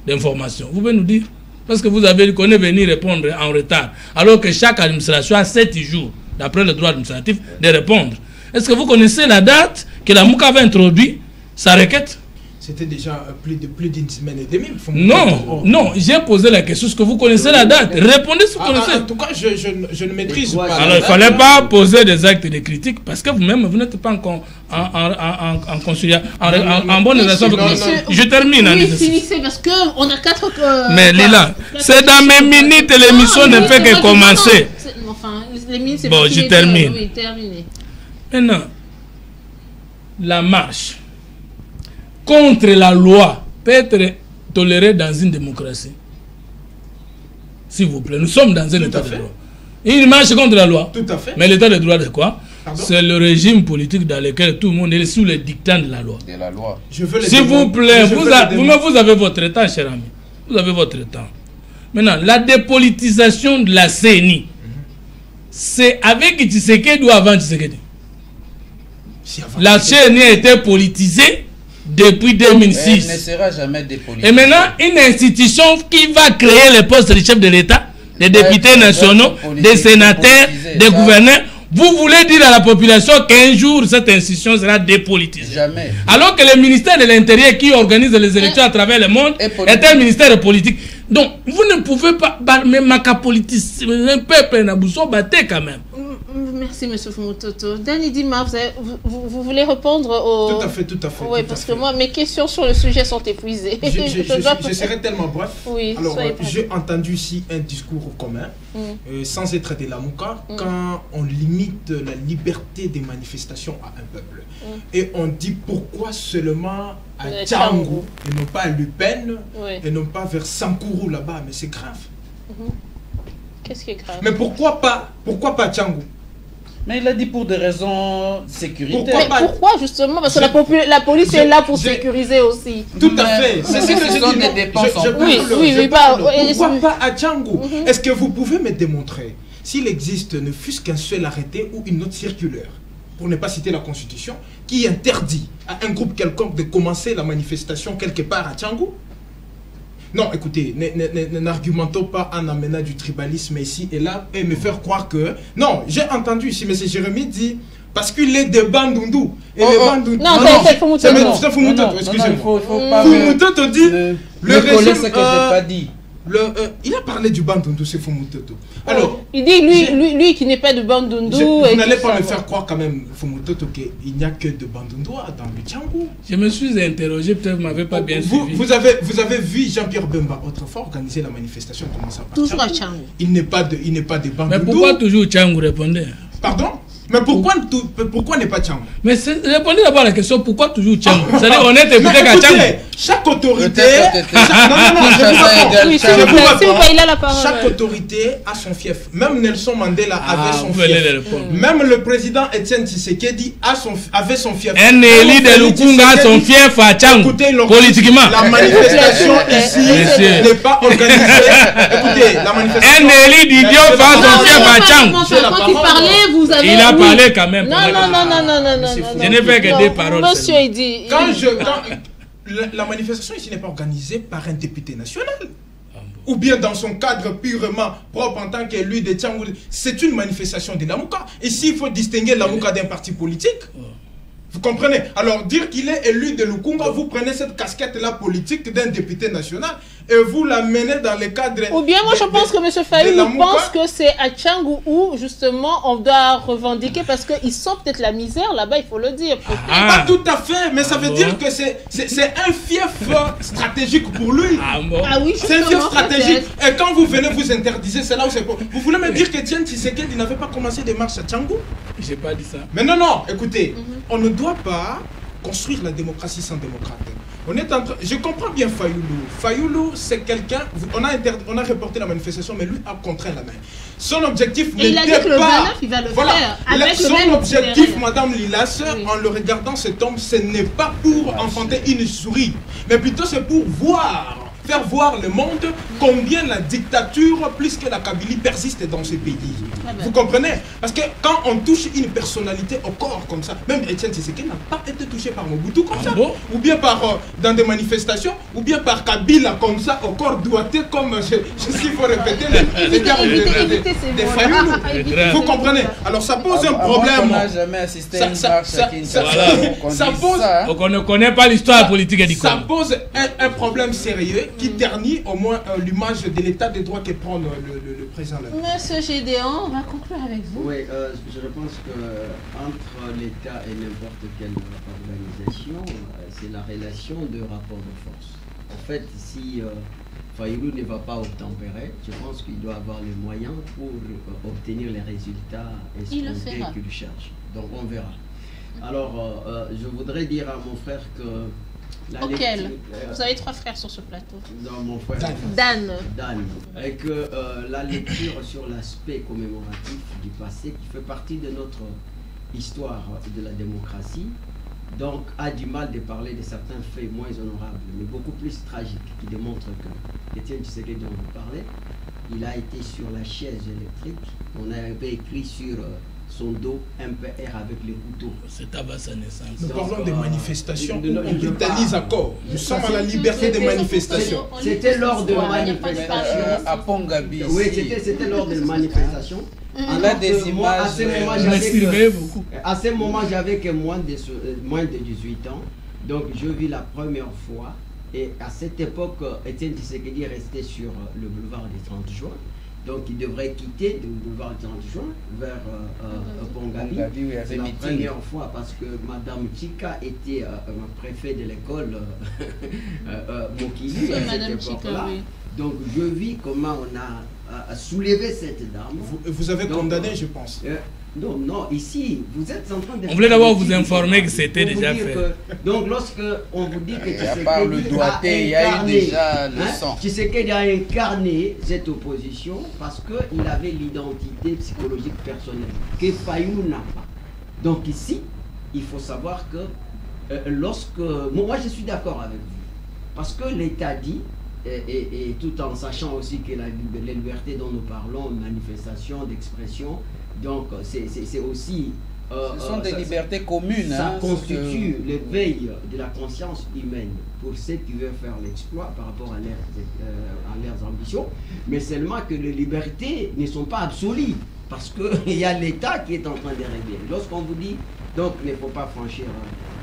d'information. Vous pouvez nous dire? Parce que vous avez qu'on est venu répondre en retard. Alors que chaque administration a 7 jours, d'après le droit administratif, de répondre. Est-ce que vous connaissez la date que la MOUCA avait introduit sa requête? C'était déjà plus d'une semaine et demie. Non, j'ai posé la question. Est-ce que vous connaissez la date? Répondez si vous connaissez. En tout cas, je ne maîtrise pas. Alors, il ne fallait pas poser des actes de critique parce que vous-même, vous n'êtes pas en bonne relation avec nous. Je termine. Oui, finissez parce qu'on a 4... Mais Lila, c'est dans mes minutes et l'émission ne fait que commencer. Enfin, les minutes, c'est bon, je termine. Oui, terminé. Maintenant, la marche contre la loi peut être tolérée dans une démocratie. S'il vous plaît, nous sommes dans un état de droit. Une marche contre la loi. Tout à fait. Mais l'état de droit, c'est quoi? C'est le régime politique dans lequel tout le monde est sous le dictat de la loi. De la loi. S'il vous plaît, vous avez votre temps, cher ami. Vous avez votre temps. Maintenant, la dépolitisation de la CENI, c'est avec Tshisekedi ou avant Tshisekedi? La CENI a été politisée depuis 2006. Elle ne sera jamais dépolitisée. Et maintenant, une institution qui va créer les postes de chef de l'État, des députés nationaux, des sénateurs, des gouverneurs, vous voulez dire à la population qu'un jour cette institution sera dépolitisée? Jamais. Alors que le ministère de l'Intérieur qui organise les élections à travers le monde est un ministère politique. Donc, vous ne pouvez pas, même ma politique, un peuple n'a pas battu quand même. Merci, M. Fumutoto. Danny Dima, vous voulez répondre au... Tout à fait. Oui, parce que moi, mes questions sur le sujet sont épuisées. Je serai tellement bref. Oui, alors, j'ai entendu ici un discours commun, sans être de la MOUCA, quand on limite la liberté des manifestations à un peuple. Et on dit pourquoi seulement à Tchangou, et non pas à Lupen, et non pas vers Sankourou là-bas, mais c'est grave. Qu'est-ce qui est grave? Mais pourquoi pas Tchangou? Mais il a dit pour des raisons sécuritaires. Pourquoi justement? Parce que la police est là pour sécuriser aussi. Tout à fait. C'est ce que je dis. Des dépenses pourquoi pas à Tchangou? Est-ce que vous pouvez me démontrer s'il existe ne fût-ce qu'un seul arrêté ou une autre circulaire, pour ne pas citer la Constitution, qui interdit à un groupe quelconque de commencer la manifestation quelque part à Tchangou? Non, écoutez, n'argumentons pas en amenant du tribalisme ici et là et me faire croire que... Non, j'ai entendu ici, M. Jérémy dit, parce qu'il est de Bandundu. Et les Bandundu... Non, c'est Fumutoto, excusez-moi. Fumutoto dit... Le régime... ce que j'ai pas dit. Il a parlé du Bandundu, c'est Fumutoto. Alors, il dit lui qui n'est pas de Bandundu. Vous n'allez pas me faire croire quand même, Fumutoto, qu'il n'y a que de Bandundu dans le Tchangou. Je me suis interrogé, peut-être que vous ne m'avez pas bien suivi. Vous avez vu Jean-Pierre Bemba autrefois organiser la manifestation, comment ça passe? Toujours à Tchangou. Il n'est pas de Bandundu. Mais pourquoi toujours Tchangou? Répondez. Pardon? Mais pourquoi n'est pas Tchangou? Mais répondez d'abord à la question, pourquoi toujours Tchangou? C'est-à-dire on est écouté qu'à Tchangou. Chaque autorité... Chaque autorité a son fief. Même Nelson Mandela avait son fief. Même le président Etienne Tshisekedi avait son fief. Un élu de Lukunga a son fief à Tchangou. Politiquement. La manifestation ici n'est pas organisée. Écoutez, la manifestation... Un élu d'Idiot a son fief à Tchangou. Quand il parlait, vous avez... Il a parlé quand même. Non. Je n'ai fait que des paroles. Monsieur, il dit... La manifestation ici n'est pas organisée par un député national. Ou bien dans son cadre purement propre en tant qu'élu de Tchangou. C'est une manifestation de la MOUCA. Ici, il faut distinguer la MOUCA d'un parti politique. Vous comprenez? Alors, dire qu'il est élu de Lukunga, vous prenez cette casquette-là politique d'un député national et vous la menez dans le cadre... Ou bien moi je pense que M. Fayoulou pense que c'est à Tchangou où justement on doit revendiquer parce qu'ils sentent peut-être la misère là-bas, il faut le dire. Pas tout à fait, mais ça veut dire que c'est un fief stratégique pour lui. Ah oui, c'est un fief stratégique. Et quand vous venez vous interdisez, c'est là où c'est bon. Vous voulez me dire que Etienne Tshisekedi n'avait pas commencé des marches à Tchangou? J'ai pas dit ça. Mais non, écoutez, on ne doit pas construire la démocratie sans démocrate. Je comprends bien Fayoulou. Fayoulou, c'est quelqu'un, on a reporté la manifestation, mais lui a contraint la main. Son objectif n'était pas... Il a dit que le 29, il va le faire. Avec son objectif, Madame Lilas, en le regardant cet homme, ce n'est pas pour enfanter une souris, mais plutôt c'est pour faire voir le monde combien la dictature, plus que la Kabylie, persiste dans ce pays. Vous comprenez? Parce que quand on touche une personnalité au corps comme ça, même Etienne Tshisekedi n'a pas été touché par Mobutu comme ça, ou bien dans des manifestations, ou bien par Kabila comme ça, au corps doigté, comme je sais qu'il faut répéter les termes des Fayoulou. Vous comprenez? Alors ça pose un problème. On n'a jamais assisté à une marche ça pose... Donc on ne connaît pas l'histoire politique du Congo. Ça pose un problème sérieux qui ternit au moins l'image de l'état de droit que prend le président. Monsieur Gédéon, on va conclure avec vous. Oui, je pense qu'entre l'État et n'importe quelle organisation, c'est la relation de rapport de force. En fait, si Fayoulou ne va pas obtempérer, je pense qu'il doit avoir les moyens pour obtenir les résultats escomptés qu'il cherche. Donc on verra. Alors, je voudrais dire à mon frère que... Vous avez 3 frères sur ce plateau. Non, mon frère. Dan. Et que la lecture sur l'aspect commémoratif du passé, qui fait partie de notre histoire de la démocratie, donc a du mal de parler de certains faits moins honorables, mais beaucoup plus tragiques, qui démontrent que Etienne Tshisekedi dont vous parlez, il a été sur la chaise électrique. On avait écrit sur son dos MPR avec les couteaux. C'est à sa naissance. Nous parlons des manifestations où on brutalise encore. Nous sommes à la liberté des manifestations. C'était lors de manifestations. À Pongabi. Oui, c'était lors de manifestations. On a des images. À ce moment, j'avais que moins de 18 ans. Donc, je vis la première fois. Et à cette époque, Etienne Tshisekedi est resté sur le boulevard des 30 juin. Donc, il devrait quitter le boulevard du 30 juin vers Pongabi. C'est la première fois parce que Madame Chika était préfet de l'école Mokili à cette époque-là. Donc, je vis comment on a soulevé cette dame. Vous avez condamné, je pense. Non, ici, vous êtes en train de... On voulait d'abord vous informer que c'était déjà fait. Donc, lorsque on vous dit que il y a eu déjà le sang. Tshisekedi a incarné cette opposition parce qu'il avait l'identité psychologique personnelle que Fayoulou n'a pas. Donc ici, il faut savoir que lorsque... Moi, je suis d'accord avec vous. Parce que l'État dit, et tout en sachant aussi que les libertés dont nous parlons, manifestation, d'expression, donc c'est aussi... ce sont des libertés communes. Ça constitue l'éveil de la conscience humaine pour ceux qui veulent faire l'exploit par rapport à leurs ambitions. Mais seulement que les libertés ne sont pas absolues. Parce qu'il y a l'État qui est en train de régler. Lorsqu'on vous dit, donc, il ne faut pas franchir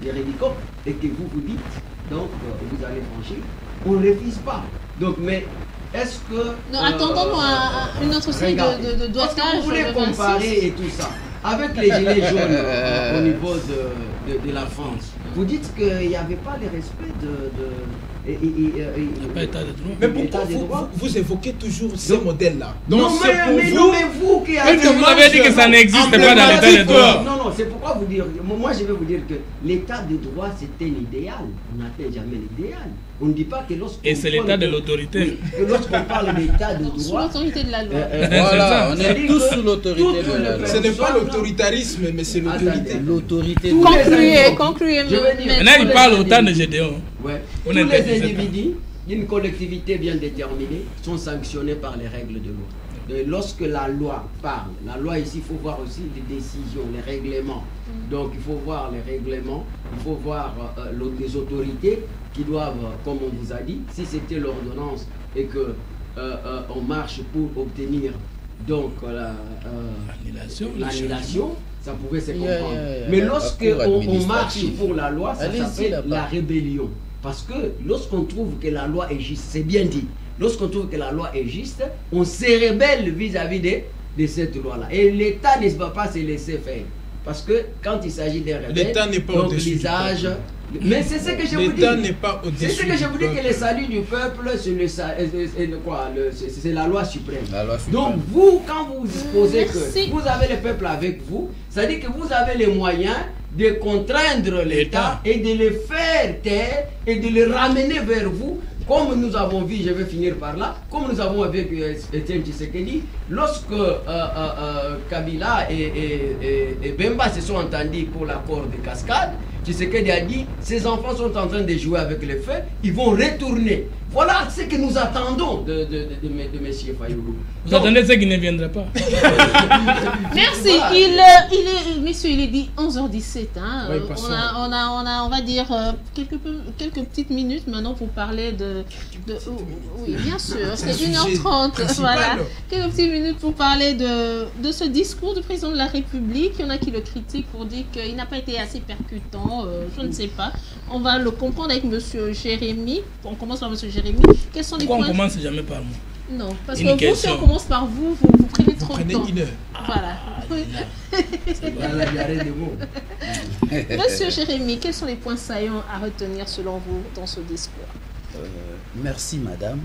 des ridicots, et que vous dites, donc, vous allez franchir, on ne refuse pas. Donc, mais est-ce que... Non, attendons-nous à une autre série de doigtage. Vous voulez comparer et tout ça avec les gilets jaunes au niveau de la France. Vous dites qu'il n'y avait pas le respect mais pourquoi vous évoquez toujours ces modèles-là? Non, mais vous qui avez... Vous avez dit que ça n'existe pas dans l'état de droit. Non, c'est pourquoi vous dire... Moi, je vais vous dire que l'état de droit, c'était l'idéal. On n'atteint jamais l'idéal. On ne dit pas que lorsqu'on... Et c'est l'état de l'autorité. Lorsqu'on parle d'état de droit... Sous l'autorité de la loi. Voilà, on est tous sous l'autorité de la loi. Ce n'est pas l'autoritarisme, mais c'est l'autorité. L'autorité. Concluez. Maintenant, il parle autant de Gédéon. Ouais. Tous les individus d'une collectivité bien déterminée sont sanctionnés par les règles de loi. Donc, lorsque la loi parle, la loi ici, il faut voir aussi les décisions, les règlements. Donc il faut voir les règlements, il faut voir les autorités qui doivent, comme on vous a dit, si c'était l'ordonnance et que on marche pour obtenir donc l'annulation, ça pouvait se comprendre. Mais lorsque on marche pour la loi, ça s'appelle la rébellion. Parce que lorsqu'on trouve que la loi est juste, c'est bien dit, lorsqu'on trouve que la loi est juste, on se rébelle vis-à-vis de cette loi-là. Et l'État ne va pas se laisser faire. Parce que quand il s'agit des rebelles, l'État n'est pas au-dessus du peuple. Mais c'est ce que je vous dis. L'État n'est pas au-dessus. C'est ce que je vous dis, que le salut du peuple, c'est la loi suprême. Donc vous, quand vous disposez que vous avez le peuple avec vous, ça dit que vous avez les moyens de contraindre l'État et de le faire taire et de le ramener vers vous. Comme nous avons vu, je vais finir par là, comme nous avons avec Etienne Tshisekedi, lorsque Kabila et Bemba se sont entendus pour l'accord de cascade, Tshisekedi a dit, ces enfants sont en train de jouer avec le feu, ils vont retourner. Voilà ce que nous attendons de M. Fayoulou. Vous attendez ce qui ne viendra pas. Merci. Messieurs, il est dit 11h17. Hein. Oui, on va dire quelques petites minutes maintenant pour parler de oui, bien sûr, c'est 1h30. Voilà. Quelques petites minutes pour parler de ce discours du président de la République. Il y en a qui le critiquent pour dire qu'il n'a pas été assez percutant. Je ne sais pas. On va le comprendre avec M. Jérémy. On commence par M. Jérémy. Quels sont les points... On commence jamais par moi. Non, parce que vous, si on commence par vous, vous prenez trop de temps. Une heure. Voilà. Monsieur Jérémy, quels sont les points saillants à retenir selon vous dans ce discours? Merci madame.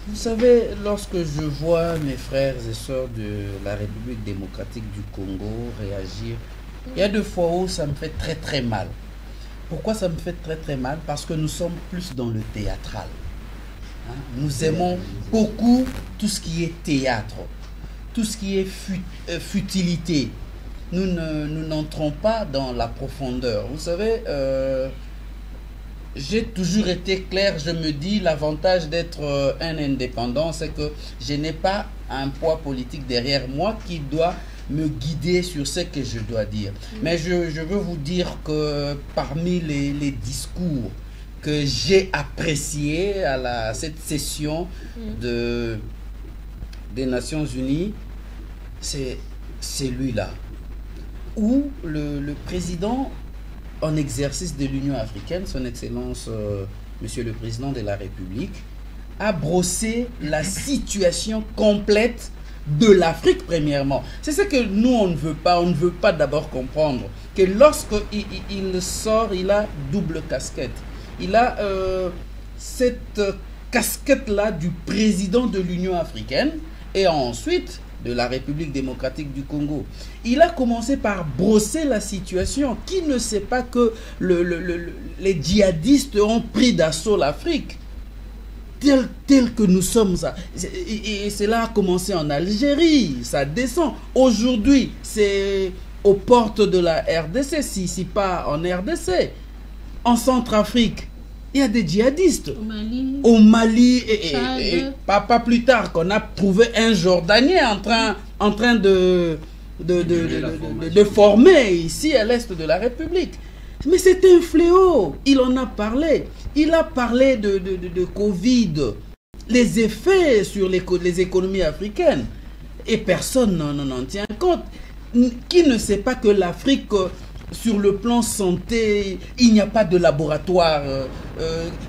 Vous savez, lorsque je vois mes frères et sœurs de la République démocratique du Congo réagir, il y a 2 fois où ça me fait très très mal. Pourquoi ça me fait très très mal? Parce que nous sommes plus dans le théâtral. Hein? Nous aimons beaucoup tout ce qui est théâtre, tout ce qui est futilité. Nous n'entrons pas dans la profondeur. Vous savez, j'ai toujours été clair, je me dis, l'avantage d'être un indépendant, c'est que je n'ai pas un poids politique derrière moi qui doit me guider sur ce que je dois dire. Mais je veux vous dire que parmi les discours que j'ai appréciés à cette session des Nations Unies, c'est celui-là, où le président en exercice de l'Union africaine, son Excellence, Monsieur le Président de la République, a brossé la situation complète de l'Afrique premièrement. C'est ce que nous on ne veut pas. On ne veut pas d'abord comprendre que lorsqu'il sort, il a double casquette. Il a cette casquette-là du président de l'Union africaine et ensuite de la République démocratique du Congo. Il a commencé par brosser la situation. Qui ne sait pas que les djihadistes ont pris d'assaut l'Afrique tel que nous sommes. Et cela a commencé en Algérie, ça descend. Aujourd'hui, c'est aux portes de la RDC, si pas en RDC. En Centrafrique, il y a des djihadistes. Au Mali et pas plus tard qu'on a trouvé un Jordanien en train de former ici à l'est de la République. Mais c'est un fléau. Il en a parlé. Il a parlé de Covid, les effets sur les économies africaines. Et personne n'en tient compte. Qui ne sait pas que l'Afrique, sur le plan santé, il n'y a pas de laboratoire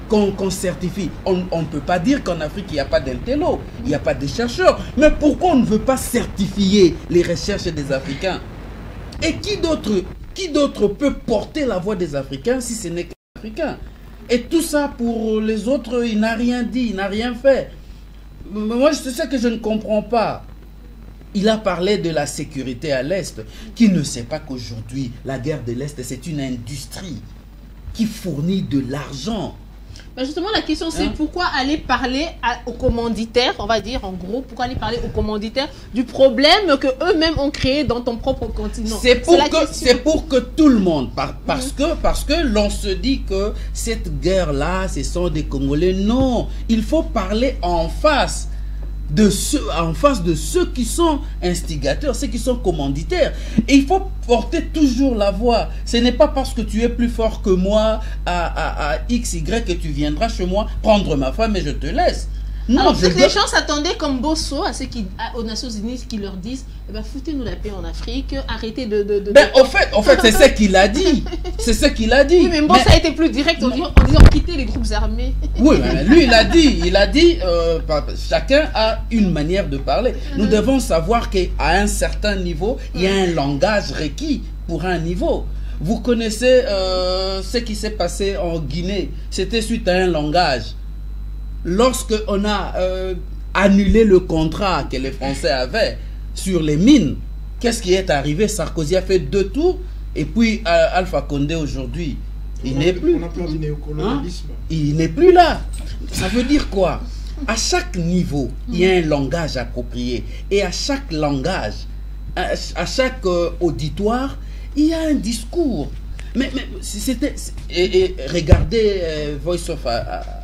qu'on certifie. On ne peut pas dire qu'en Afrique, il n'y a pas d'intello, il n'y a pas de chercheurs. Mais pourquoi on ne veut pas certifier les recherches des Africains? Et qui d'autre peut porter la voix des Africains si ce n'est que les Africains? Et tout ça pour les autres, il n'a rien dit, il n'a rien fait. Moi, c'est ça que je ne comprends pas. Il a parlé de la sécurité à l'Est. Qui ne sait pas qu'aujourd'hui, la guerre de l'Est, c'est une industrie qui fournit de l'argent. Mais justement, la question c'est pourquoi aller parler aux commanditaires, on va dire en gros, pourquoi aller parler aux commanditaires du problème que eux-mêmes ont créé dans ton propre continent? C'est pour que tout le monde, parce que l'on se dit que cette guerre-là, ce sont des Congolais. Non, il faut parler en face de ceux qui sont instigateurs, ceux qui sont commanditaires. Et il faut porter toujours la voix. Ce n'est pas parce que tu es plus fort que moi à XY que tu viendras chez moi prendre ma femme et je te laisse. Non, alors peut-être les gens s'attendaient comme Bosso à aux Nations Unies qui leur disent eh ben, foutez-nous la paix en Afrique, arrêtez de... Ben, en fait c'est ce qu'il a dit. C'est ce qu'il a dit. Oui, mais Bosso a été plus direct en disant quittez les groupes armés. Oui, mais lui il a dit chacun a une manière de parler. Nous devons savoir qu'à un certain niveau, il y a un langage requis pour un niveau. Vous connaissez ce qui s'est passé en Guinée. C'était suite à un langage. Lorsque on a annulé le contrat que les Français avaient sur les mines, qu'est-ce qui est arrivé? Sarkozy a fait 2 tours et puis Alpha Condé aujourd'hui, il n'est plus. On a peur du néocolonialisme. Il n'est plus là. Ça veut dire quoi? À chaque niveau, il y a un langage approprié et à chaque langage, à chaque auditoire, il y a un discours. Mais c'était... Et regardez Voice of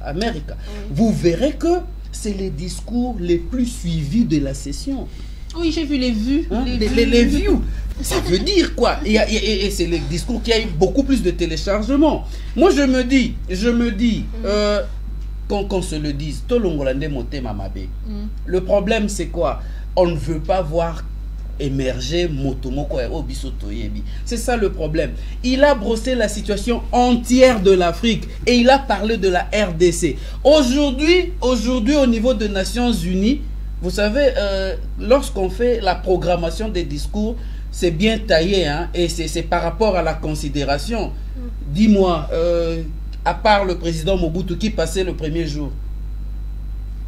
America. Vous verrez que c'est les discours les plus suivis de la session. Oui, j'ai vu les vues. Hein? Les views. Ça veut dire quoi? Et c'est les discours qui a eu beaucoup plus de téléchargements. Moi, je me dis, qu'on se le dise, le problème, c'est quoi? On ne veut pas voir émerger Motomoko et Obisoto Yebi. C'est ça le problème. Il a brossé la situation entière de l'Afrique et il a parlé de la RDC. Aujourd'hui, au niveau des Nations Unies, vous savez, lorsqu'on fait la programmation des discours, c'est bien taillé, hein, et c'est par rapport à la considération. Dis-moi, à part le président Mobutu, qui passait le premier jour?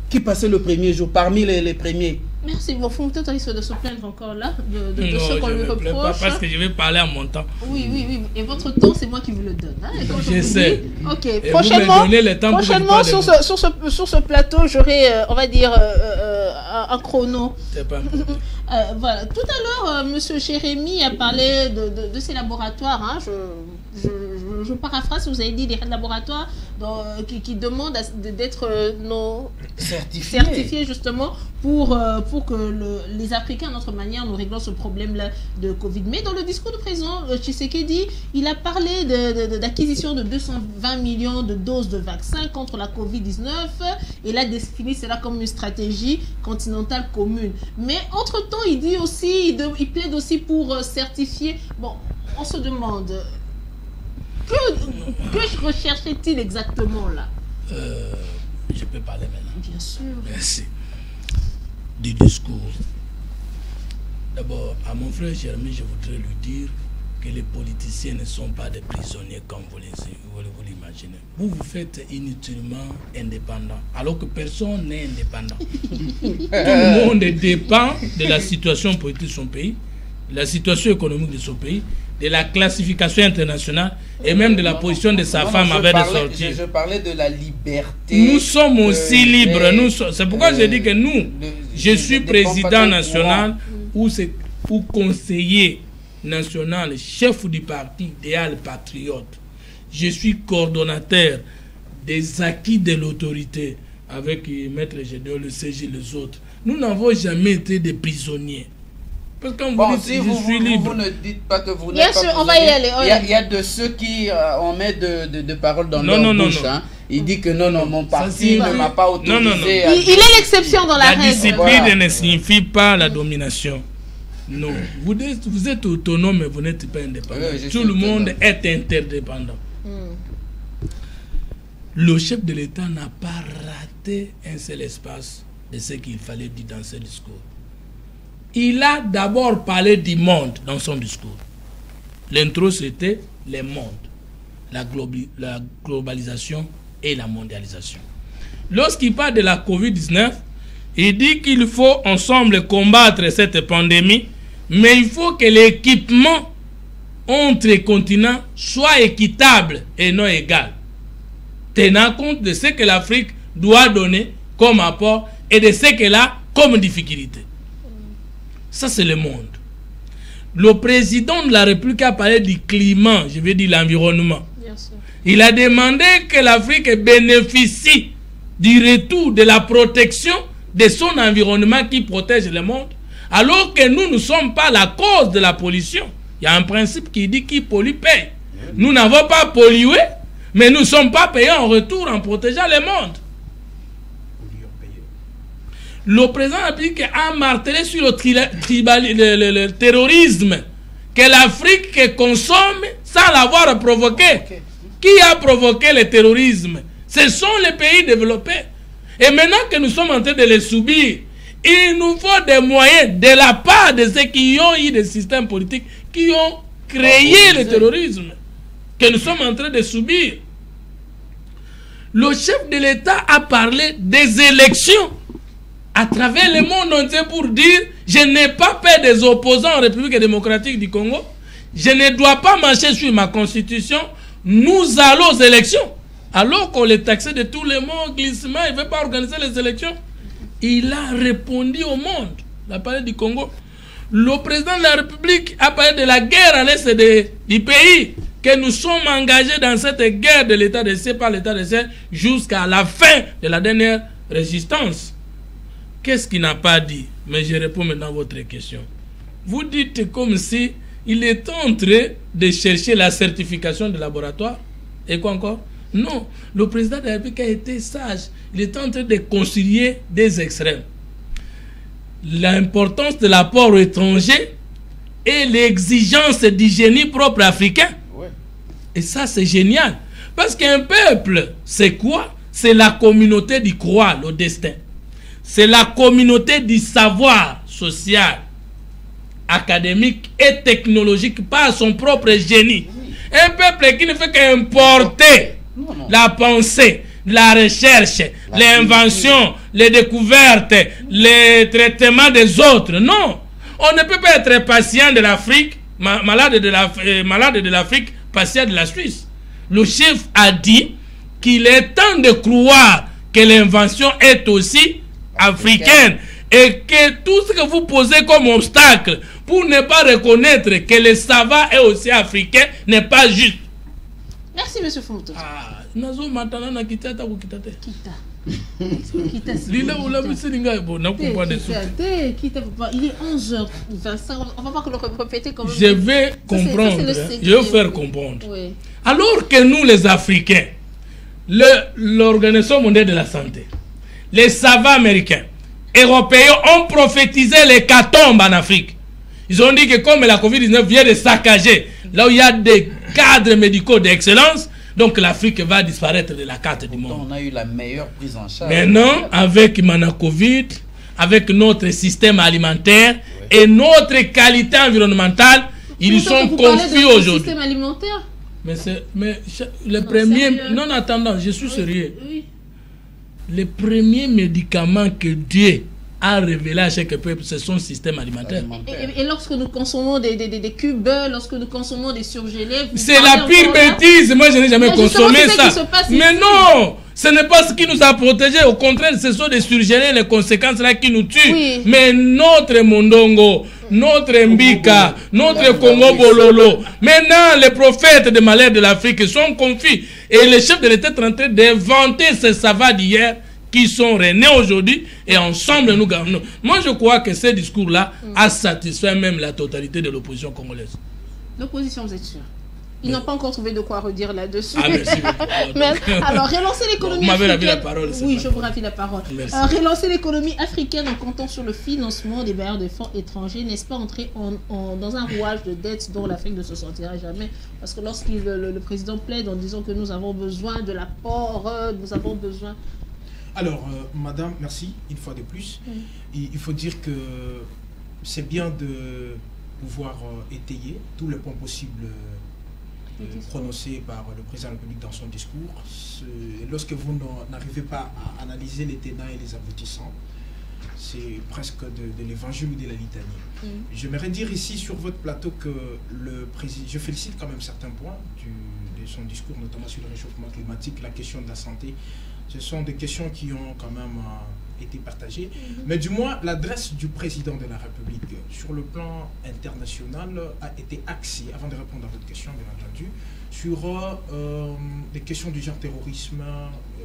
Qui passait le premier jour parmi les premiers? Merci. Bon, faut peut-être risque de se plaindre encore là de non, ce qu'on lui je ne me plains pas reproche. parce que je vais parler à mon temps. Oui. Et votre temps, c'est moi qui vous le donne. Hein, je sais. Ok. Et Prochainement, vous me donnez le temps prochainement sur ce plateau, j'aurai, on va dire, un chrono. C'est pas Voilà. Tout à l'heure, Monsieur Jérémy a parlé de ces laboratoires. Hein, je paraphrase, vous avez dit des laboratoires qui demandent d'être certifiés justement pour que les Africains, à notre manière, nous réglons ce problème-là de Covid. Mais dans le discours du président Tshisekedi, il a parlé d'acquisition de 220 millions de doses de vaccins contre la Covid-19. Il a défini cela comme une stratégie continentale commune. Mais entre-temps, il dit aussi, il plaide aussi pour certifier. Bon, on se demande, que recherchait-il exactement là? Je peux parler maintenant. Bien sûr. Merci. Du discours. D'abord, à mon frère Jérémy, je voudrais lui dire que les politiciens ne sont pas des prisonniers comme vous l'imaginez. Vous vous faites inutilement indépendant, alors que personne n'est indépendant. Tout le monde dépend de la situation politique de son pays, de la situation économique de son pays, de la classification internationale et même de la position de sa femme avec de sortir. Je parlais de la liberté. Nous sommes aussi libres. C'est pourquoi je dis que je suis président national ou conseiller national, chef du parti Idéal Patriote. Je suis coordonnateur des acquis de l'autorité avec Maître Gédéon, le CG, les autres. Nous n'avons jamais été des prisonniers. Parce que quand vous dites, je suis libre. Vous ne dites pas que vous Bien n'êtes pas sûr, on va y aller. Il y a de ceux qui on met de paroles dans leur bouche. Hein. Il dit que non, mon parti ne m'a pas autorisé. Non. Il est l'exception dans la règle. La discipline ne signifie pas la domination. Non. Vous êtes autonome, mais vous n'êtes pas indépendant. Tout le monde est interdépendant. Le chef de l'État n'a pas raté un seul espace de ce qu'il fallait dire dans ce discours. Il a d'abord parlé du monde dans son discours. L'intro, c'était les mondes, la globalisation et la mondialisation. Lorsqu'il parle de la Covid-19, il dit qu'il faut ensemble combattre cette pandémie, mais il faut que l'équipement entre les continents soit équitable et non égal, tenant compte de ce que l'Afrique doit donner comme apport et de ce qu'elle a comme difficulté. Ça, c'est le monde. Le président de la République a parlé du climat, je veux dire l'environnement. Il a demandé que l'Afrique bénéficie du retour de la protection de son environnement qui protège le monde, alors que nous ne sommes pas la cause de la pollution. Il y a un principe qui dit qui pollue paye. Nous n'avons pas pollué, mais nous ne sommes pas payés en retour en protégeant le monde. le président de la République a martelé sur le terrorisme que l'Afrique consomme sans l'avoir provoqué. Qui a provoqué le terrorisme? Ce sont les pays développés. Et maintenant que nous sommes en train de les subir, il nous faut des moyens de la part de ceux qui ont eu des systèmes politiques qui ont créé le terrorisme que nous sommes en train de subir. Le chef de l'État a parlé des élections à travers le monde entier pour dire je n'ai pas peur des opposants en République démocratique du Congo, je ne dois pas marcher sur ma constitution, nous allons aux élections. Alors qu'on les taxait de tous les mots, glissement, il ne veut pas organiser les élections. Il a répondu au monde. Il a parlé du Congo. Le président de la République a parlé de la guerre à l'est du pays, que nous sommes engagés dans cette guerre de l'état de siège par l'état de siège jusqu'à la fin de la dernière résistance. Qu'est-ce qu'il n'a pas dit? Mais je réponds maintenant à votre question. Vous dites comme si il est en train de chercher la certification de laboratoire. Et quoi encore? Non, le président de la République a été sage. Il est en train de concilier des extrêmes. L'importance de l'apport étranger et l'exigence du génie propre africain. Ouais. Et ça, c'est génial. Parce qu'un peuple, c'est quoi? C'est la communauté du croix, le destin. C'est la communauté du savoir social, académique et technologique par son propre génie. Un peuple qui ne fait qu'importer la pensée, la recherche, l'invention, les découvertes, les traitements des autres. Non, on ne peut pas être patient de l'Afrique, malade de l'Afrique, patient de la Suisse. Le chef a dit qu'il est temps de croire que l'invention est aussi africaine et que tout ce que vous posez comme obstacle pour ne pas reconnaître que le savoir est aussi africain n'est pas juste. Merci, M. Fumuto. Nazo matana na kitata ou kitate. Kita. Lila ou la musilinga bon na comprendre des Kita. Il est 11h20. On va pas que le répéter comme je vais comprendre. Je vais faire comprendre. Oui. Alors que nous les Africains, l'Organisation mondiale de la santé, les savants américains, européens ont prophétisé l'hécatombe en Afrique. Ils ont dit que comme la COVID-19 vient de saccager, là où il y a des cadres médicaux d'excellence, donc l'Afrique va disparaître de la carte du monde. On a eu la meilleure prise en charge. Maintenant, avec Covid, avec notre système alimentaire et notre qualité environnementale, ils sont confus aujourd'hui. Système alimentaire? Mais le premier... Non, attendant, je suis sérieux. Oui. Les premiers médicaments que Dieu a révélé à chaque peuple, c'est son système alimentaire. Et lorsque nous consommons des cubes, lorsque nous consommons des surgelés... C'est la pire bêtise. Moi, je n'ai jamais consommé ça. Mais non, ce n'est pas ce qui nous a protégés. Au contraire, ce sont des surgelés, les conséquences là qui nous tuent. Oui. Mais notre Mondongo, notre Mbika, notre Congo Bololo, maintenant les prophètes des malheurs de l'Afrique sont confus. Et les chefs de l'État sont en train d'inventer ces savanes d'hier qui sont renés aujourd'hui et ensemble nous gagnons. Moi je crois que ce discours-là a satisfait même la totalité de l'opposition congolaise. L'opposition, vous êtes sûr? Ils n'ont pas encore trouvé de quoi redire là-dessus. Ah, merci. Mais, alors, relancer l'économie africaine... Vous m'avez la parole. Oui, je vous ravie la parole. Relancer l'économie africaine en comptant sur le financement des bailleurs de fonds étrangers, n'est-ce pas entrer dans un rouage de dettes dont l'Afrique ne se sortira jamais? Parce que lorsque le président plaide en disant que nous avons besoin de l'apport, nous avons besoin... Alors, madame, merci, une fois de plus. Il faut dire que c'est bien de pouvoir étayer tous les points possibles prononcés par le président de la République dans son discours. Lorsque vous n'arrivez pas à analyser les tenants et les aboutissants, c'est presque de l'évangile ou de la litanie. J'aimerais dire ici sur votre plateau que le président, je félicite quand même certains points de son discours, notamment sur le réchauffement climatique, la question de la santé. Ce sont des questions qui ont quand même été partagées. Mais du moins, l'adresse du président de la République sur le plan international a été axée, avant de répondre à votre question, bien entendu, sur les questions du genre terrorisme,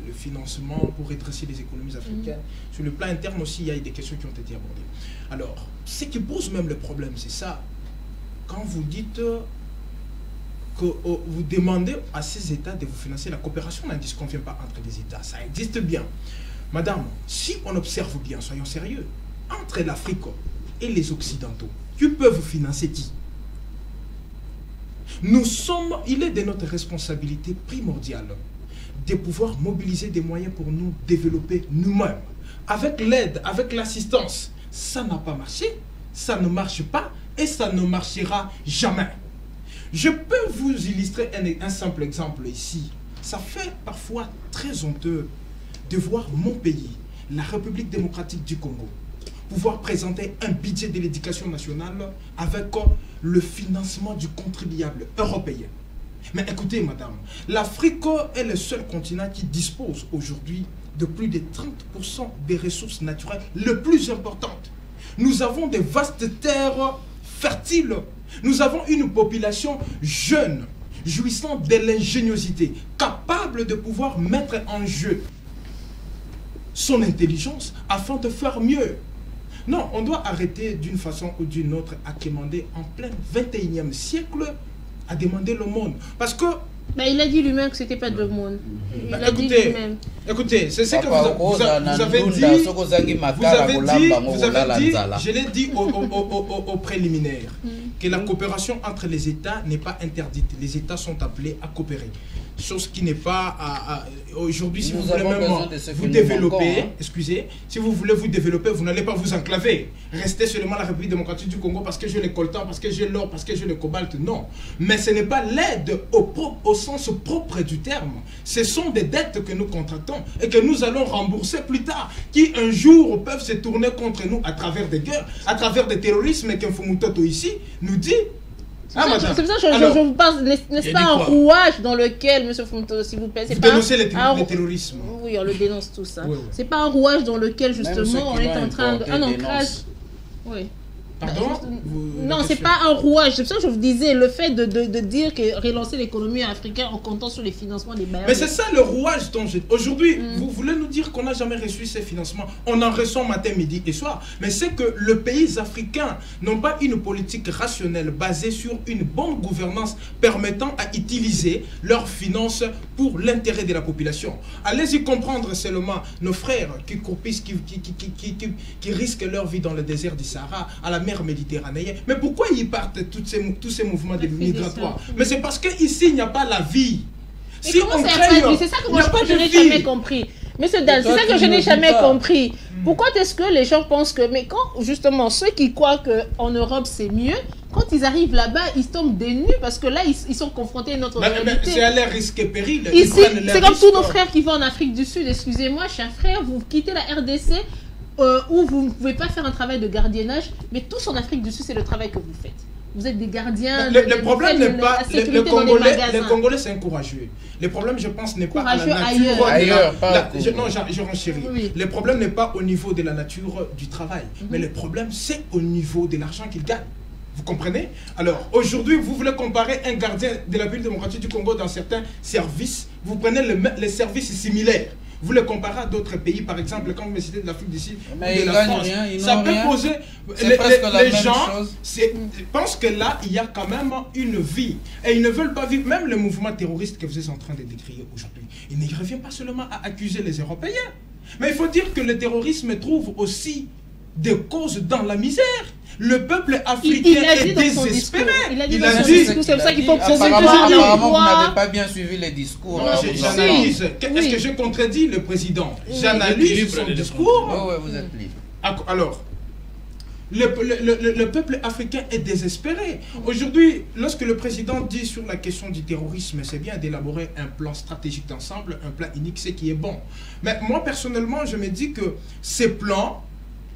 le financement pour redresser les économies africaines. Sur le plan interne aussi, il y a eu des questions qui ont été abordées. Alors, ce qui pose même le problème, c'est ça. Quand vous dites... que vous demandez à ces États de vous financer, la coopération n'en disconvient pas entre les États, ça existe bien. Madame, si on observe bien, soyons sérieux, entre l'Afrique et les Occidentaux, qui peuvent financer qui? Nous sommes, il est de notre responsabilité primordiale de pouvoir mobiliser des moyens pour nous développer nous-mêmes. Avec l'aide, avec l'assistance, ça n'a pas marché, ça ne marche pas et ça ne marchera jamais. Je peux vous illustrer un simple exemple ici. Ça fait parfois très honteux de voir mon pays, la République démocratique du Congo, pouvoir présenter un budget de l'éducation nationale avec le financement du contribuable européen. Mais écoutez, madame, l'Afrique est le seul continent qui dispose aujourd'hui de plus de 30% des ressources naturelles les plus importantes. Nous avons de vastes terres fertiles. Nous avons une population jeune, jouissant de l'ingéniosité, capable de pouvoir mettre en jeu son intelligence afin de faire mieux. Non, on doit arrêter d'une façon ou d'une autre à demander en plein 21e siècle, à demander le monde. Parce que... Ben, il a dit lui-même que ce n'était pas de monde. Il a dit lui-même. Écoutez, c'est ce que vous avez dit, je l'ai dit au préliminaire, que la coopération entre les États n'est pas interdite. Les États sont appelés à coopérer. Chose qui n'est pas aujourd'hui, si vous voulez même vous développer, excusez, si vous voulez vous développer, vous n'allez pas vous enclaver. Restez seulement la République démocratique du Congo parce que j'ai le coltan, parce que j'ai l'or, parce que j'ai le cobalt, non. Mais ce n'est pas l'aide au sens propre du terme. Ce sont des dettes que nous contractons et que nous allons rembourser plus tard, qui un jour peuvent se tourner contre nous à travers des guerres, à travers des terrorismes, et qu'Infomutoto ici nous dit. C'est pour ça que je vous parle, n'est-ce pas un rouage dans lequel, M. Fonto, s'il vous plaît, c'est pas dénoncez le terrorisme. Oui, on le dénonce tout ça. Oui, oui. C'est pas un rouage dans lequel, justement, on est en train de... Un ancrage... Oui. Pardon? Non, c'est pas un rouage. C'est pour ça que je vous disais, le fait de dire que relancer l'économie africaine en comptant sur les financements des bailleurs. Mais c'est ça le rouage dont aujourd'hui, vous voulez nous dire qu'on n'a jamais reçu ces financements. On en reçoit matin, midi et soir. Mais c'est que les pays africains n'ont pas une politique rationnelle basée sur une bonne gouvernance permettant à utiliser leurs finances pour l'intérêt de la population. Allez-y comprendre seulement nos frères qui coupissent, qui risquent leur vie dans le désert du Sahara, à la mer Méditerranéenne. Mais pourquoi ils partent tous ces mouvements migratoires? Mais c'est parce qu'ici, il n'y a pas la vie. Mais si on crée, c'est ça que moi je n'ai jamais compris. Monsieur Dal, c'est ça que je n'ai jamais compris. Pourquoi est-ce que les gens pensent que... Mais quand, justement, ceux qui croient qu'en Europe, c'est mieux, quand ils arrivent là-bas, ils tombent des nues parce que là, ils sont confrontés à notre réalité. C'est à leur risque et péril. Ici, c'est comme tous nos frères qui vont en Afrique du Sud. Excusez-moi, chers frères, vous quittez la RDC... où vous ne pouvez pas faire un travail de gardiennage, mais tous en Afrique du Sud, c'est le travail que vous faites. Vous êtes des gardiens. Le problème n'est pas... Les Congolais, c'est un courageux. Le problème, je pense, n'est pas à la nature... Ailleurs, non, je renchéris. Oui. Le problème n'est pas au niveau de la nature du travail, mais le problème, c'est au niveau de l'argent qu'ils gagnent. Vous comprenez? Alors, aujourd'hui, vous voulez comparer un gardien de la République démocratique du Congo dans certains services, vous prenez les services similaires. Vous le comparez à d'autres pays, par exemple, quand vous me citez de l'Afrique du Sud ou de la France, ça peut poser... Les gens pensent que là, il y a quand même une vie. Et ils ne veulent pas vivre, même le mouvement terroriste que vous êtes en train de décrire aujourd'hui, il ne revient pas seulement à accuser les Européens. Mais il faut dire que le terrorisme trouve aussi des causes dans la misère. Le peuple africain est désespéré. Il a dit dans son discours, c'est pour ça qu'il faut poser apparemment, vous n'avez pas bien suivi les discours. J'analyse. Est-ce que je contredis le président? J'analyse son discours. Oui, vous êtes libre. Alors, le peuple africain est désespéré. Aujourd'hui, lorsque le président dit sur la question du terrorisme, c'est bien d'élaborer un plan stratégique d'ensemble, un plan unique, c'est qui est bon. Mais moi, personnellement, je me dis que ces plans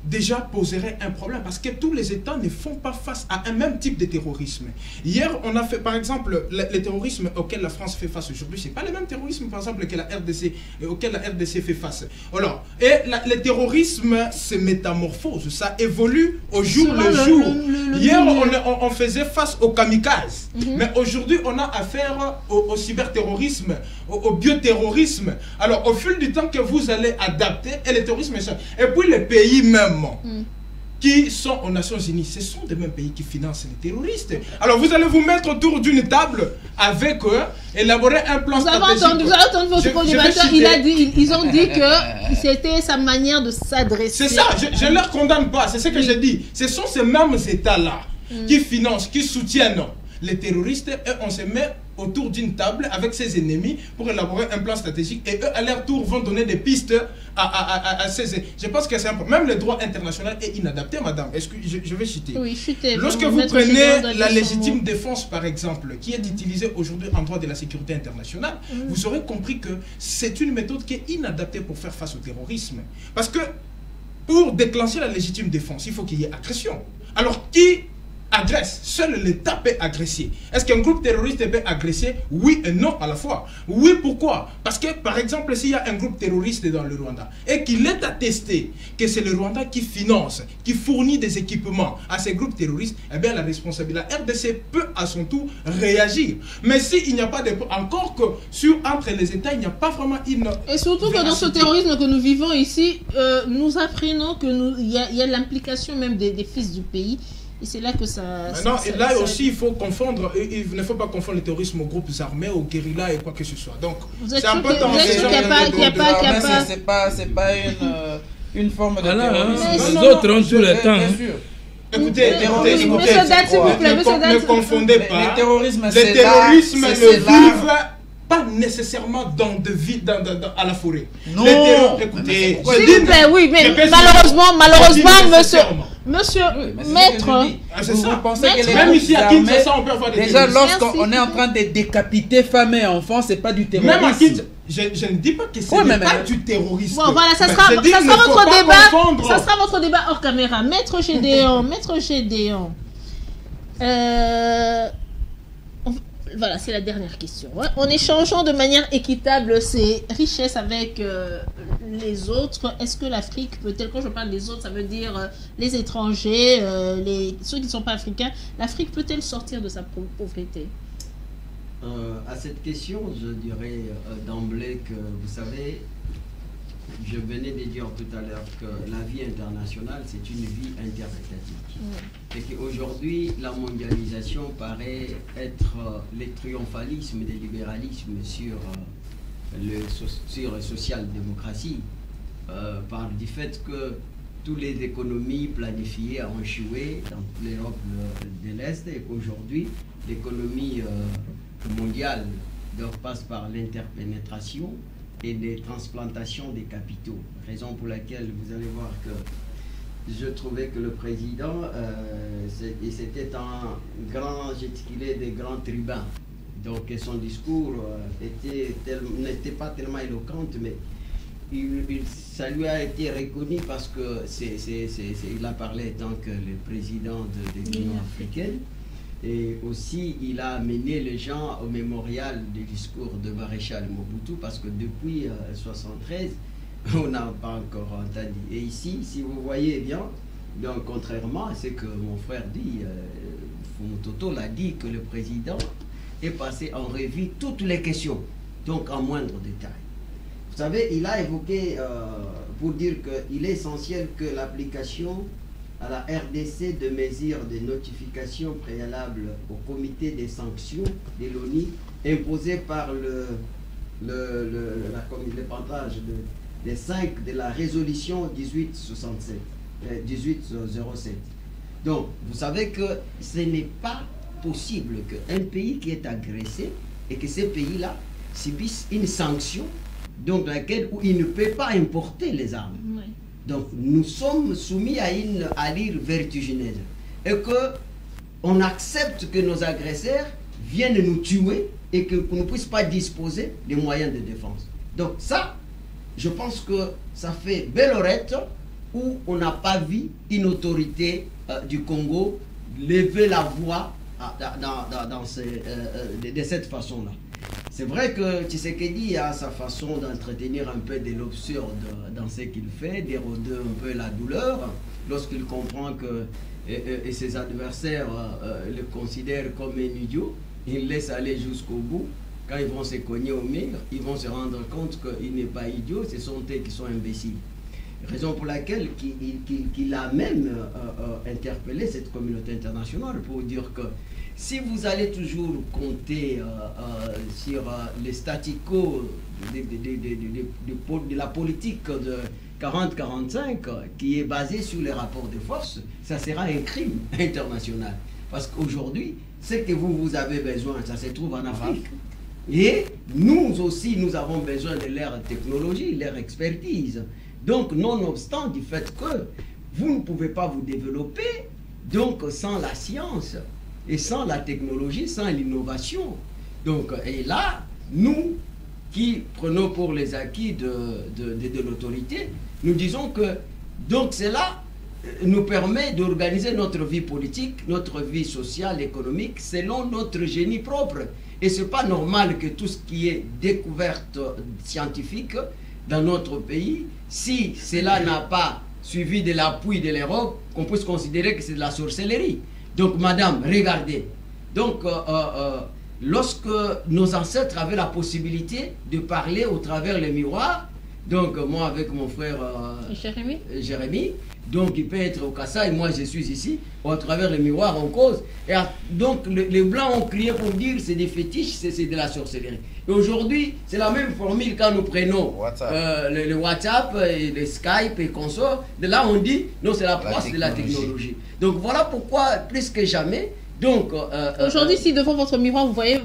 déjà poserait un problème parce que tous les États ne font pas face à un même type de terrorisme. Hier, on a fait, par exemple, le terrorisme auquel la France fait face aujourd'hui, c'est pas le même terrorisme, par exemple, que la RDC, auquel la RDC fait face. Alors, le terrorisme se métamorphose, ça évolue au jour le jour. Hier, on faisait face au kamikaze, mais aujourd'hui, on a affaire au cyberterrorisme, au bioterrorisme. Alors, au fil du temps que vous allez adapter, et le terrorisme, et puis les pays même, qui sont aux Nations Unies, ce sont les mêmes pays qui financent les terroristes. Alors vous allez vous mettre autour d'une table avec eux, élaborer un plan stratégique. Vous avez entendu votre co-débatteur, ils ont dit que c'était sa manière de s'adresser. C'est ça, je ne leur condamne pas, c'est ce que je dis. Ce sont ces mêmes États-là qui financent, qui soutiennent les terroristes, et on se met autour d'une table avec ses ennemis pour élaborer un plan stratégique, et eux à leur tour vont donner des pistes à ces... Je pense que c'est un peu... Même le droit international est inadapté, madame. Est-ce que je vais chuter? Oui, chuter. Lorsque vous prenez la légitime défense, par exemple, qui est utilisée aujourd'hui en droit de la sécurité internationale, vous aurez compris que c'est une méthode qui est inadaptée pour faire face au terrorisme. Parce que pour déclencher la légitime défense, il faut qu'il y ait agression. Alors qui agresse? Seul l'État peut agresser. Est-ce qu'un groupe terroriste peut agresser? Oui et non à la fois. Oui, pourquoi? Parce que, par exemple, s'il y a un groupe terroriste dans le Rwanda et qu'il est attesté que c'est le Rwanda qui finance, qui fournit des équipements à ces groupes terroristes, eh bien, la responsabilité, la RDC peut à son tour réagir. Mais s'il n'y a pas de... Encore que entre les États, il n'y a pas vraiment une... Et surtout que dans ce terrorisme que nous vivons ici, nous apprenons qu'il y a l'implication même des fils du pays. Et c'est là que ça... Maintenant, là aussi, il faut confondre, il ne faut pas confondre le terrorisme aux groupes armés, aux guérillas et quoi que ce soit. Donc, c'est un peu tendu. C'est pas une forme de terrorisme. Les autres ont tout le temps. Bien sûr. Écoutez, ne confondez pas. Le terrorisme, ne vivent pas nécessairement dans de vie, à la forêt. Non. S'il Écoutez, vous plaît, oui, mais malheureusement, monsieur, maître, vous pensez que les même ici à Kinshasa, on peut avoir des déjà, terroristes. lorsqu'on est en train de décapiter femmes et enfants, c'est pas du terrorisme. Même à Kinshasa, je ne dis pas que c'est pas du terrorisme. Bon, voilà, ça sera votre débat. Ça sera votre débat hors caméra. Maître Gédéon, voilà, c'est la dernière question. En échangeant de manière équitable ses richesses avec les autres, est-ce que l'Afrique peut-elle, quand je parle des autres, ça veut dire les étrangers, ceux qui ne sont pas africains, l'Afrique peut-elle sortir de sa pauvreté? À cette question, je dirais d'emblée que, vous savez, je venais de dire tout à l'heure que la vie internationale, c'est une vie interétatique. Et qu'aujourd'hui, la mondialisation paraît être le triomphalisme des libéralismes sur la social-démocratie, par du fait que toutes les économies planifiées ont échoué dans l'Europe de l'Est, et qu'aujourd'hui, l'économie mondiale passe par l'interpénétration et des transplantations des capitaux. Raison pour laquelle vous allez voir que je trouvais que le président, c'était un grand, j'étiquetais des grands tribuns. Donc son discours n'était pas tellement éloquent, mais ça lui a été reconnu parce que il a parlé tant que le président de l'Union africaine. Et aussi, il a amené les gens au mémorial du discours de Maréchal Mobutu, parce que depuis 1973, on n'a pas encore entendu. Et ici, si vous voyez bien, donc, contrairement à ce que mon frère dit, Fumutoto l'a dit, que le président est passé en revue toutes les questions, donc en moindre détail. Vous savez, il a évoqué, pour dire qu'il est essentiel que l'application à la RDC de mesures de notification préalable au comité des sanctions de l'ONU imposées par le pantage des 5 de la résolution 1807. Donc, vous savez que ce n'est pas possible qu'un pays qui est agressé et que ces pays-là subissent une sanction donc laquelle où il ne peut pas importer les armes. Oui. Donc, nous sommes soumis à une allure vertigineuse et qu'on accepte que nos agresseurs viennent nous tuer et qu'on ne puisse pas disposer des moyens de défense. Donc ça, je pense que ça fait belle orette où on n'a pas vu une autorité du Congo lever la voix de cette façon-là. C'est vrai que Tshisekedi a sa façon d'entretenir un peu de l'absurde dans ce qu'il fait, d'éroder un peu la douleur, lorsqu'il comprend que et ses adversaires le considèrent comme un idiot, il laisse aller jusqu'au bout. Quand ils vont se cogner au mur, ils vont se rendre compte qu'il n'est pas idiot, ce sont eux qui sont imbéciles. Raison pour laquelle qu'il a même interpellé cette communauté internationale pour dire que si vous allez toujours compter sur les statu quo de la politique de 40-45 qui est basée sur les rapports de force, ça sera un crime international. Parce qu'aujourd'hui, ce que vous avez besoin, ça se trouve en Afrique. Et nous aussi, nous avons besoin de leur technologie, leur expertise. Donc, nonobstant du fait que vous ne pouvez pas vous développer donc sans la science et sans la technologie, sans l'innovation. Donc, et là, nous qui prenons pour les acquis de l'autorité, nous disons que donc cela nous permet d'organiser notre vie politique, notre vie sociale, économique, selon notre génie propre. Et ce n'est pas normal que tout ce qui est découverte scientifique dans notre pays, si cela n'a pas suivi de l'appui de l'Europe, qu'on puisse considérer que c'est de la sorcellerie. Donc, madame, regardez. Donc, lorsque nos ancêtres avaient la possibilité de parler au travers les miroirs, donc moi avec mon frère Jérémy, donc il peut être au Kassai, moi je suis ici, au travers les miroirs en cause. Et donc les Blancs ont crié pour dire c'est des fétiches, c'est de la sorcellerie. Et aujourd'hui, c'est la même formule quand nous prenons le WhatsApp, et le Skype et consorts. De là on dit non, c'est la place de la technologie. Donc voilà pourquoi, plus que jamais, donc aujourd'hui, si devant votre miroir, vous voyez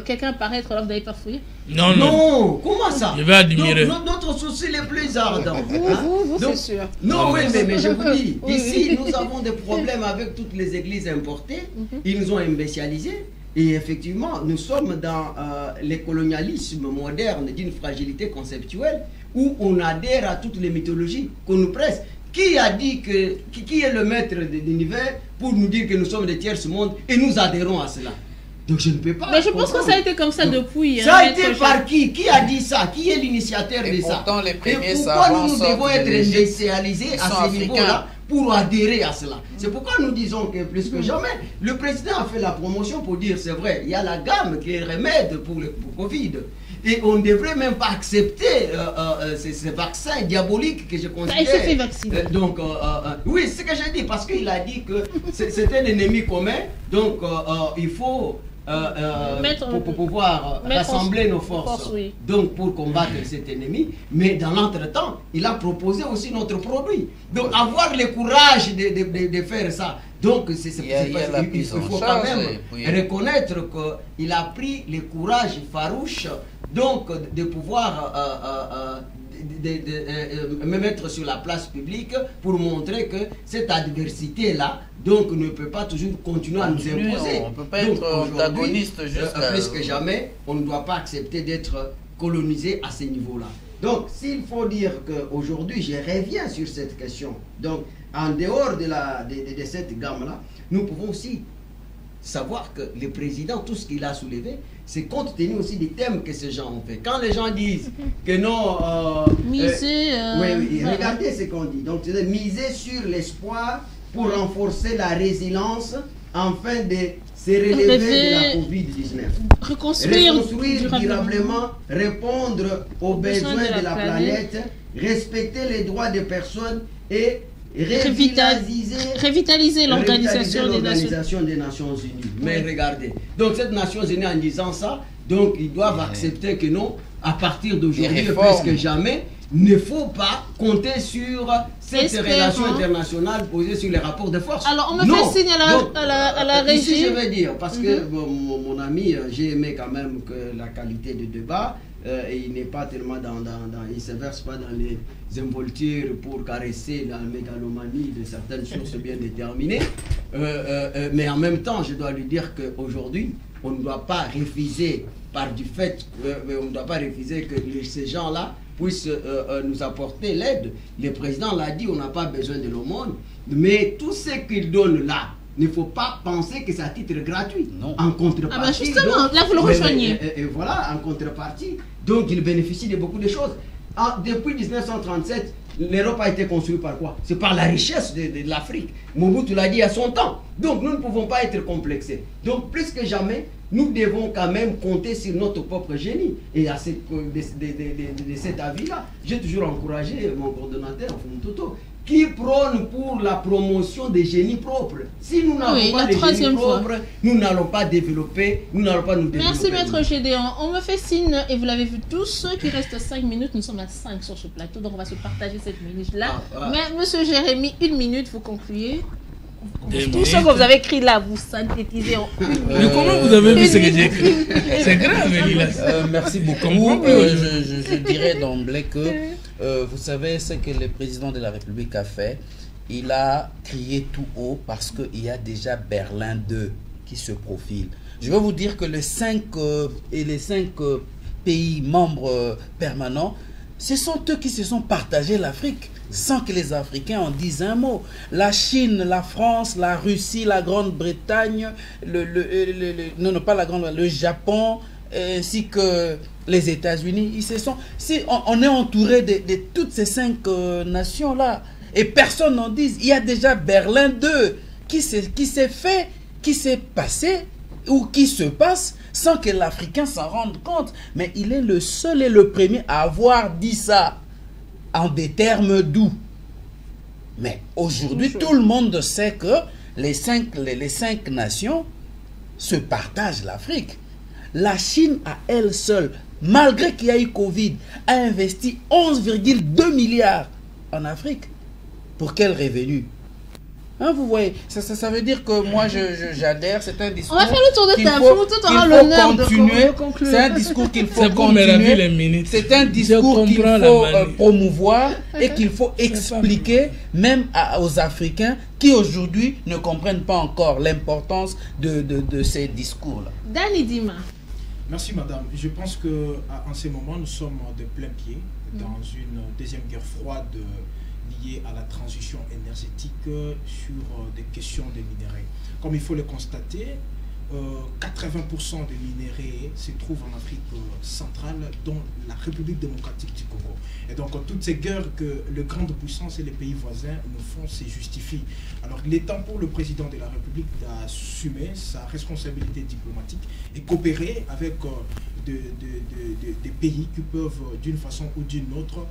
quelqu'un apparaître, alors vous n'avez pas fouillé? Non, comment ça? Je vais admirer. Donc, notre souci les plus ardents. Vous, c'est sûr. Non, oui, mais je vous dis, ici, nous avons des problèmes avec toutes les églises importées. Ils nous ont imbécialisés. Et effectivement, nous sommes dans le colonialisme moderne d'une fragilité conceptuelle où on adhère à toutes les mythologies qu'on nous presse. Qui a dit que... Qui est le maître de l'univers pour nous dire que nous sommes des tiers mondes et nous adhérons à cela? Donc je ne peux pas... Mais je pense que ça a été comme ça depuis... Ça a été par qui? Qui a dit ça? Qui est l'initiateur de ça? Les premiers et pourquoi nous devons être industrialisés à ce niveau-là pour adhérer à cela? C'est pourquoi nous disons que plus que jamais, le président a fait la promotion pour dire, c'est vrai, il y a la gamme qui est remède pour le Covid. Et on ne devrait même pas accepter ces vaccins diaboliques que je considère. Il s'est fait vacciner. Donc, oui, c'est ce que j'ai dit, parce qu'il a dit que c'est un ennemi commun. Donc, il faut pour pouvoir rassembler nos forces. Oui. Donc, pour combattre cet ennemi. Mais dans l'entretemps, il a proposé aussi notre produit. Donc, avoir le courage de faire ça. Donc, il faut quand même reconnaître qu'il a pris le courage farouche donc de pouvoir me mettre sur la place publique pour montrer que cette adversité-là donc ne peut pas toujours continuer à nous imposer. On ne peut pas être antagoniste jusqu'à... Plus que jamais, on ne doit pas accepter d'être colonisé à ce niveau-là. Donc, s'il faut dire qu'aujourd'hui, je reviens sur cette question, donc en dehors de cette gamme-là, nous pouvons aussi savoir que le président, tout ce qu'il a soulevé, c'est compte tenu aussi des thèmes que ces gens ont fait. Quand les gens disent que non... miser... oui, regardez ce qu'on dit. Donc, c'est miser sur l'espoir pour renforcer la résilience afin de se relever de la Covid-19. Reconstruire durablement, répondre aux besoins de la planète, respecter les droits des personnes et revitaliser l'Organisation des Nations Unies. Mais regardez, donc cette Nations Unies en disant ça, donc ils doivent accepter que non, à partir d'aujourd'hui, plus que jamais, il ne faut pas compter sur cette relation internationale posée sur les rapports de force. Alors, on me fait signe à la régie. Ici, je vais dire, parce que mon ami, j'ai aimé quand même que la qualité de débat, et il n'est pas tellement il ne se verse pas dans les involtures pour caresser la mégalomanie de certaines sources bien déterminées. Mais en même temps, je dois lui dire qu'aujourd'hui, on ne doit pas refuser par du fait, on ne doit pas refuser que ces gens-là puissent nous apporter l'aide. Le président l'a dit, on n'a pas besoin de l'aumône, mais tout ce qu'il donne là, il ne faut pas penser que c'est à titre gratuit. Non. En contrepartie. Ah ben justement, donc, là vous le rejoignez. Et voilà, en contrepartie, donc il bénéficie de beaucoup de choses. Depuis 1937, l'Europe a été construite par quoi? C'est par la richesse de l'Afrique. Mobutu l'a dit à son temps. Donc nous ne pouvons pas être complexés. Donc plus que jamais, nous devons quand même compter sur notre propre génie. Et à de cet avis-là, j'ai toujours encouragé mon coordonnateur, Fumtoto, qui prône pour la promotion des génies propres. Si nous n'avons pas les génies propres, nous n'allons pas développer, nous n'allons pas nous développer. Merci Maître Gédéon. On me fait signe, et vous l'avez vu tous, qu'il reste 5 minutes. Nous sommes à 5 sur ce plateau, donc on va se partager cette minute-là. Mais Monsieur Jérémy, 1 minute, vous concluez. Tout ce que vous avez écrit là, vous synthétisez en 1 minute. Mais comment vous avez vu ce que j'ai écrit? C'est grave, Elilas. Merci beaucoup. Je dirais d'emblée que, vous savez, ce que le président de la République a fait, il a crié tout haut parce qu'il y a déjà Berlin 2 qui se profile. Je veux vous dire que les 5 pays membres permanents, ce sont eux qui se sont partagés l'Afrique sans que les Africains en disent un mot. La Chine, la France, la Russie, la Grande-Bretagne, le Japon, ainsi que les États-Unis, ils se sont... on est entouré de toutes ces 5 nations-là. Et personne n'en dit. Il y a déjà Berlin 2 qui s'est fait, qui s'est passé ou qui se passe sans que l'Africain s'en rende compte. Mais il est le seul et le premier à avoir dit ça en des termes doux. Mais aujourd'hui, tout le monde sait que les 5 nations se partagent l'Afrique. La Chine à elle seule, malgré qu'il y a eu Covid, a investi 11,2 milliards en Afrique. Pour quel revenu? Hein, vous voyez, ça veut dire que moi j'adhère, c'est un discours. On va faire le tour de table, tout aura l'honneur de conclure. C'est un discours qu'il faut continuer. C'est un discours qu'il faut promouvoir et qu'il faut expliquer même aux Africains qui aujourd'hui ne comprennent pas encore l'importance de ces discours-là. Dani Dima. Merci madame. Je pense qu'en ce moment nous sommes de plein pied dans une deuxième guerre froide liée à la transition énergétique sur des questions de minerais. Comme il faut le constater, 80% des minerais se trouvent en Afrique centrale, dont la République démocratique du Congo. Et donc, toutes ces guerres que les grandes puissances et les pays voisins nous font, c'est justifié. Alors, il est temps pour le président de la République d'assumer sa responsabilité diplomatique et coopérer avec des pays qui peuvent, d'une façon ou d'une autre,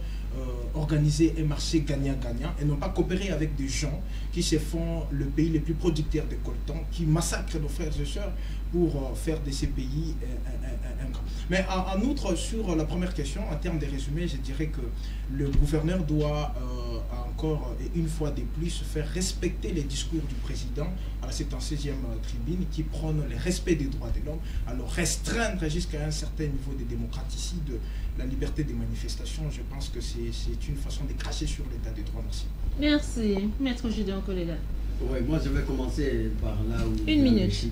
organiser un marché gagnant-gagnant et non pas coopérer avec des gens qui se font le pays le plus producteur de coltan, qui massacrent nos frères et sœurs pour faire de ces pays un grand. Mais en outre, sur la première question, en termes de résumé, je dirais que le gouverneur doit encore une fois de plus faire respecter les discours du président à la 76e tribune qui prône le respect des droits de l'homme, alors restreindre jusqu'à un certain niveau de démocratie, de la liberté des manifestations. Je pense que c'est une façon de cracher sur l'état des droits. Merci. Merci. Maître Gédéon Kolega. Oui, moi je vais commencer par là où une minute. Je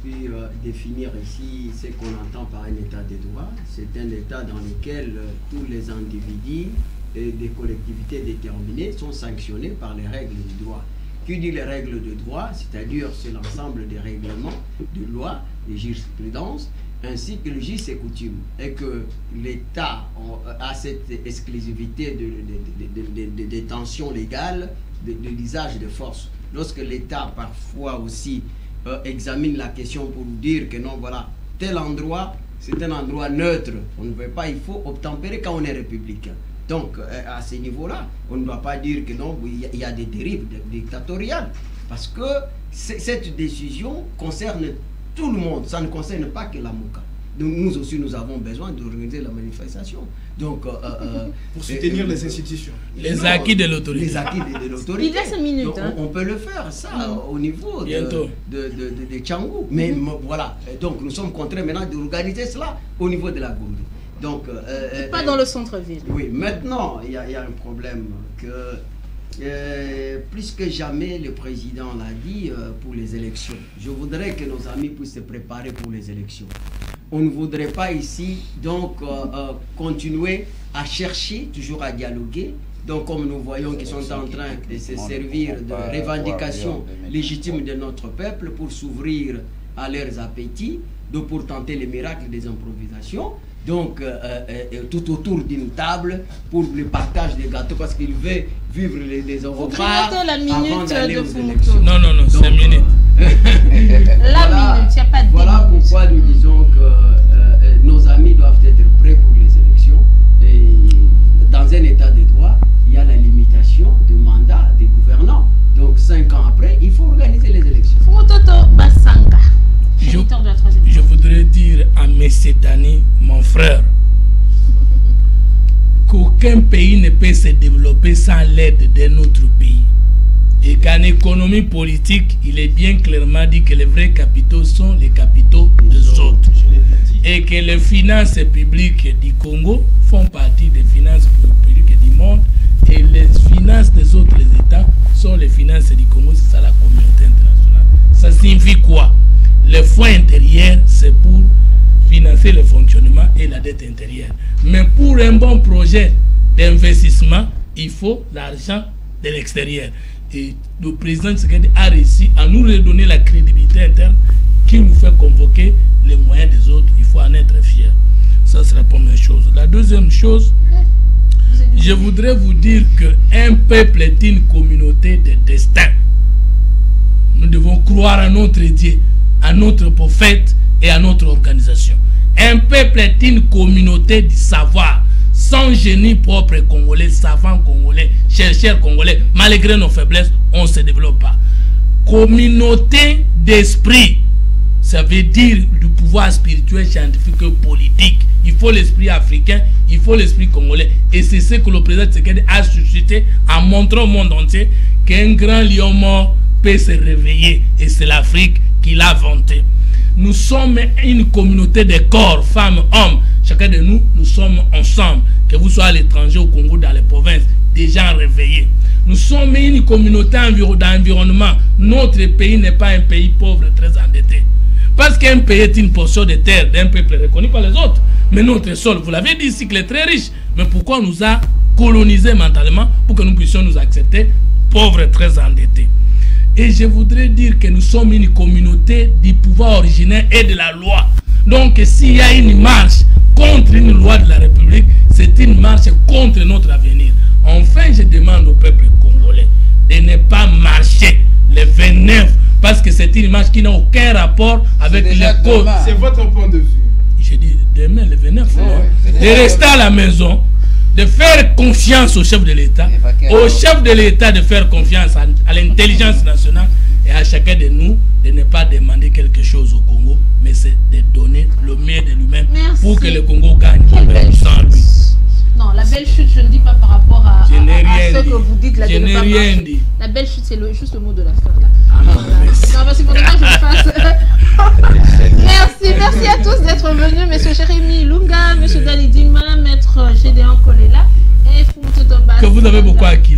puis définir ici ce qu'on entend par un état de droit. C'est un état dans lequel tous les individus et des collectivités déterminées sont sanctionnés par les règles du droit. Qui dit les règles de droit, c'est-à-dire c'est l'ensemble des règlements de loi, des jurisprudences, ainsi que le gis et coutume, et que l'État a cette exclusivité de détention légale de l'usage de force. Lorsque l'État parfois aussi examine la question pour dire que non, voilà, tel endroit, c'est un endroit neutre, on ne veut pas, il faut obtempérer quand on est républicain. Donc, à ce niveau-là, on ne doit pas dire que non, il y a des dérives dictatoriales, parce que cette décision concerne tout le monde, ça ne concerne pas que la Mouka. Donc, nous aussi, nous avons besoin d'organiser la manifestation. Donc, pour soutenir les institutions. Les acquis de l'autorité. Les acquis de l'autorité. Il y a 5 minutes. Donc, on peut le faire, ça, au niveau de Tchangou. Mais voilà, donc nous sommes contraints maintenant d'organiser cela au niveau de la Goumbie. Donc, pas dans le centre-ville. Oui, maintenant, il y a un problème que, plus que jamais, le président l'a dit pour les élections. Je voudrais que nos amis puissent se préparer pour les élections. On ne voudrait pas ici, donc, continuer à chercher, toujours à dialoguer. Donc, comme nous voyons qu'ils sont en train de se servir de revendications légitimes de notre peuple pour s'ouvrir à leurs appétits, pour tenter les miracles des improvisations. donc tout autour d'une table pour le partage des gâteaux parce qu'il veut vivre les au repas la minute avant d'aller de aux Fumuto. élections. Non, non, non, c'est minute. La minute, il n'y a pas de Voilà minute. pourquoi nous disons que nos amis doivent être prêts pour les élections. Et dans un état de droit, il y a la limitation du mandat des gouvernants. Donc 5 ans après, il faut organiser les élections. Fumutoto Basanga, géniteur de la troisième. Je voudrais dire à M. Dani, mon frère, qu'aucun pays ne peut se développer sans l'aide d'un autre pays. Et qu'en économie politique, il est bien clairement dit que les vrais capitaux sont les capitaux des autres. Et que les finances publiques du Congo font partie des finances publiques du monde. Et les finances des autres États sont les finances du Congo, c'est ça la communauté internationale. Ça signifie quoi? Le fonds intérieur, c'est pour financer le fonctionnement et la dette intérieure. Mais pour un bon projet d'investissement, il faut l'argent de l'extérieur. Et le président Tshisekedi a réussi à nous redonner la crédibilité interne qui nous fait convoquer les moyens des autres. Il faut en être fier. Ça, c'est la première chose. La deuxième chose, je voudrais vous dire qu'un peuple est une communauté de destin. Nous devons croire à notre Dieu, à notre prophète et à notre organisation. Un peuple est une communauté du savoir. Sans génie propre congolais, savant congolais, chercheurs congolais, malgré nos faiblesses, on ne se développe pas. Communauté d'esprit, ça veut dire du pouvoir spirituel, scientifique et politique. Il faut l'esprit africain, il faut l'esprit congolais. Et c'est ce que le président Tshisekedi a suscité en montrant au monde entier qu'un grand lion mort peut se réveiller. Et c'est l'Afrique qui l'a vanté. Nous sommes une communauté de corps, femmes, hommes. Chacun de nous, nous sommes ensemble. Que vous soyez à l'étranger, au Congo, dans les provinces, des gens réveillés. Nous sommes une communauté d'environnement. Notre pays n'est pas un pays pauvre, très endetté. Parce qu'un pays est une portion de terre d'un peuple reconnu par les autres. Mais notre sol, vous l'avez dit ici, qu'il est très riche. Mais pourquoi on nous a colonisés mentalement pour que nous puissions nous accepter pauvres, très endettés? Et je voudrais dire que nous sommes une communauté du pouvoir originaire et de la loi. Donc s'il y a une marche contre une loi de la République, c'est une marche contre notre avenir. Enfin, je demande au peuple congolais de ne pas marcher le 29, parce que c'est une marche qui n'a aucun rapport avec le code. C'est votre point de vue. Je dis demain le 29, de rester à la maison, de faire confiance au chef de l'État, au chef de l'État de faire confiance à l'intelligence nationale et à chacun de nous de ne pas demander quelque chose au Congo, mais c'est de donner le meilleur de lui-même pour que le Congo gagne sans lui. Non, la belle chute, je ne dis pas par rapport à ce que vous dites. Je n'ai rien dit. La belle chute, c'est juste le mot de la fin. Là. Ah non, non, parce que je le fasse. Merci à tous d'être venus. Monsieur Jérémy Lunga, Monsieur Dani Dima, Maître Gédéon Kolela et Fumutoto Basanga. Que vous avez beaucoup acquis.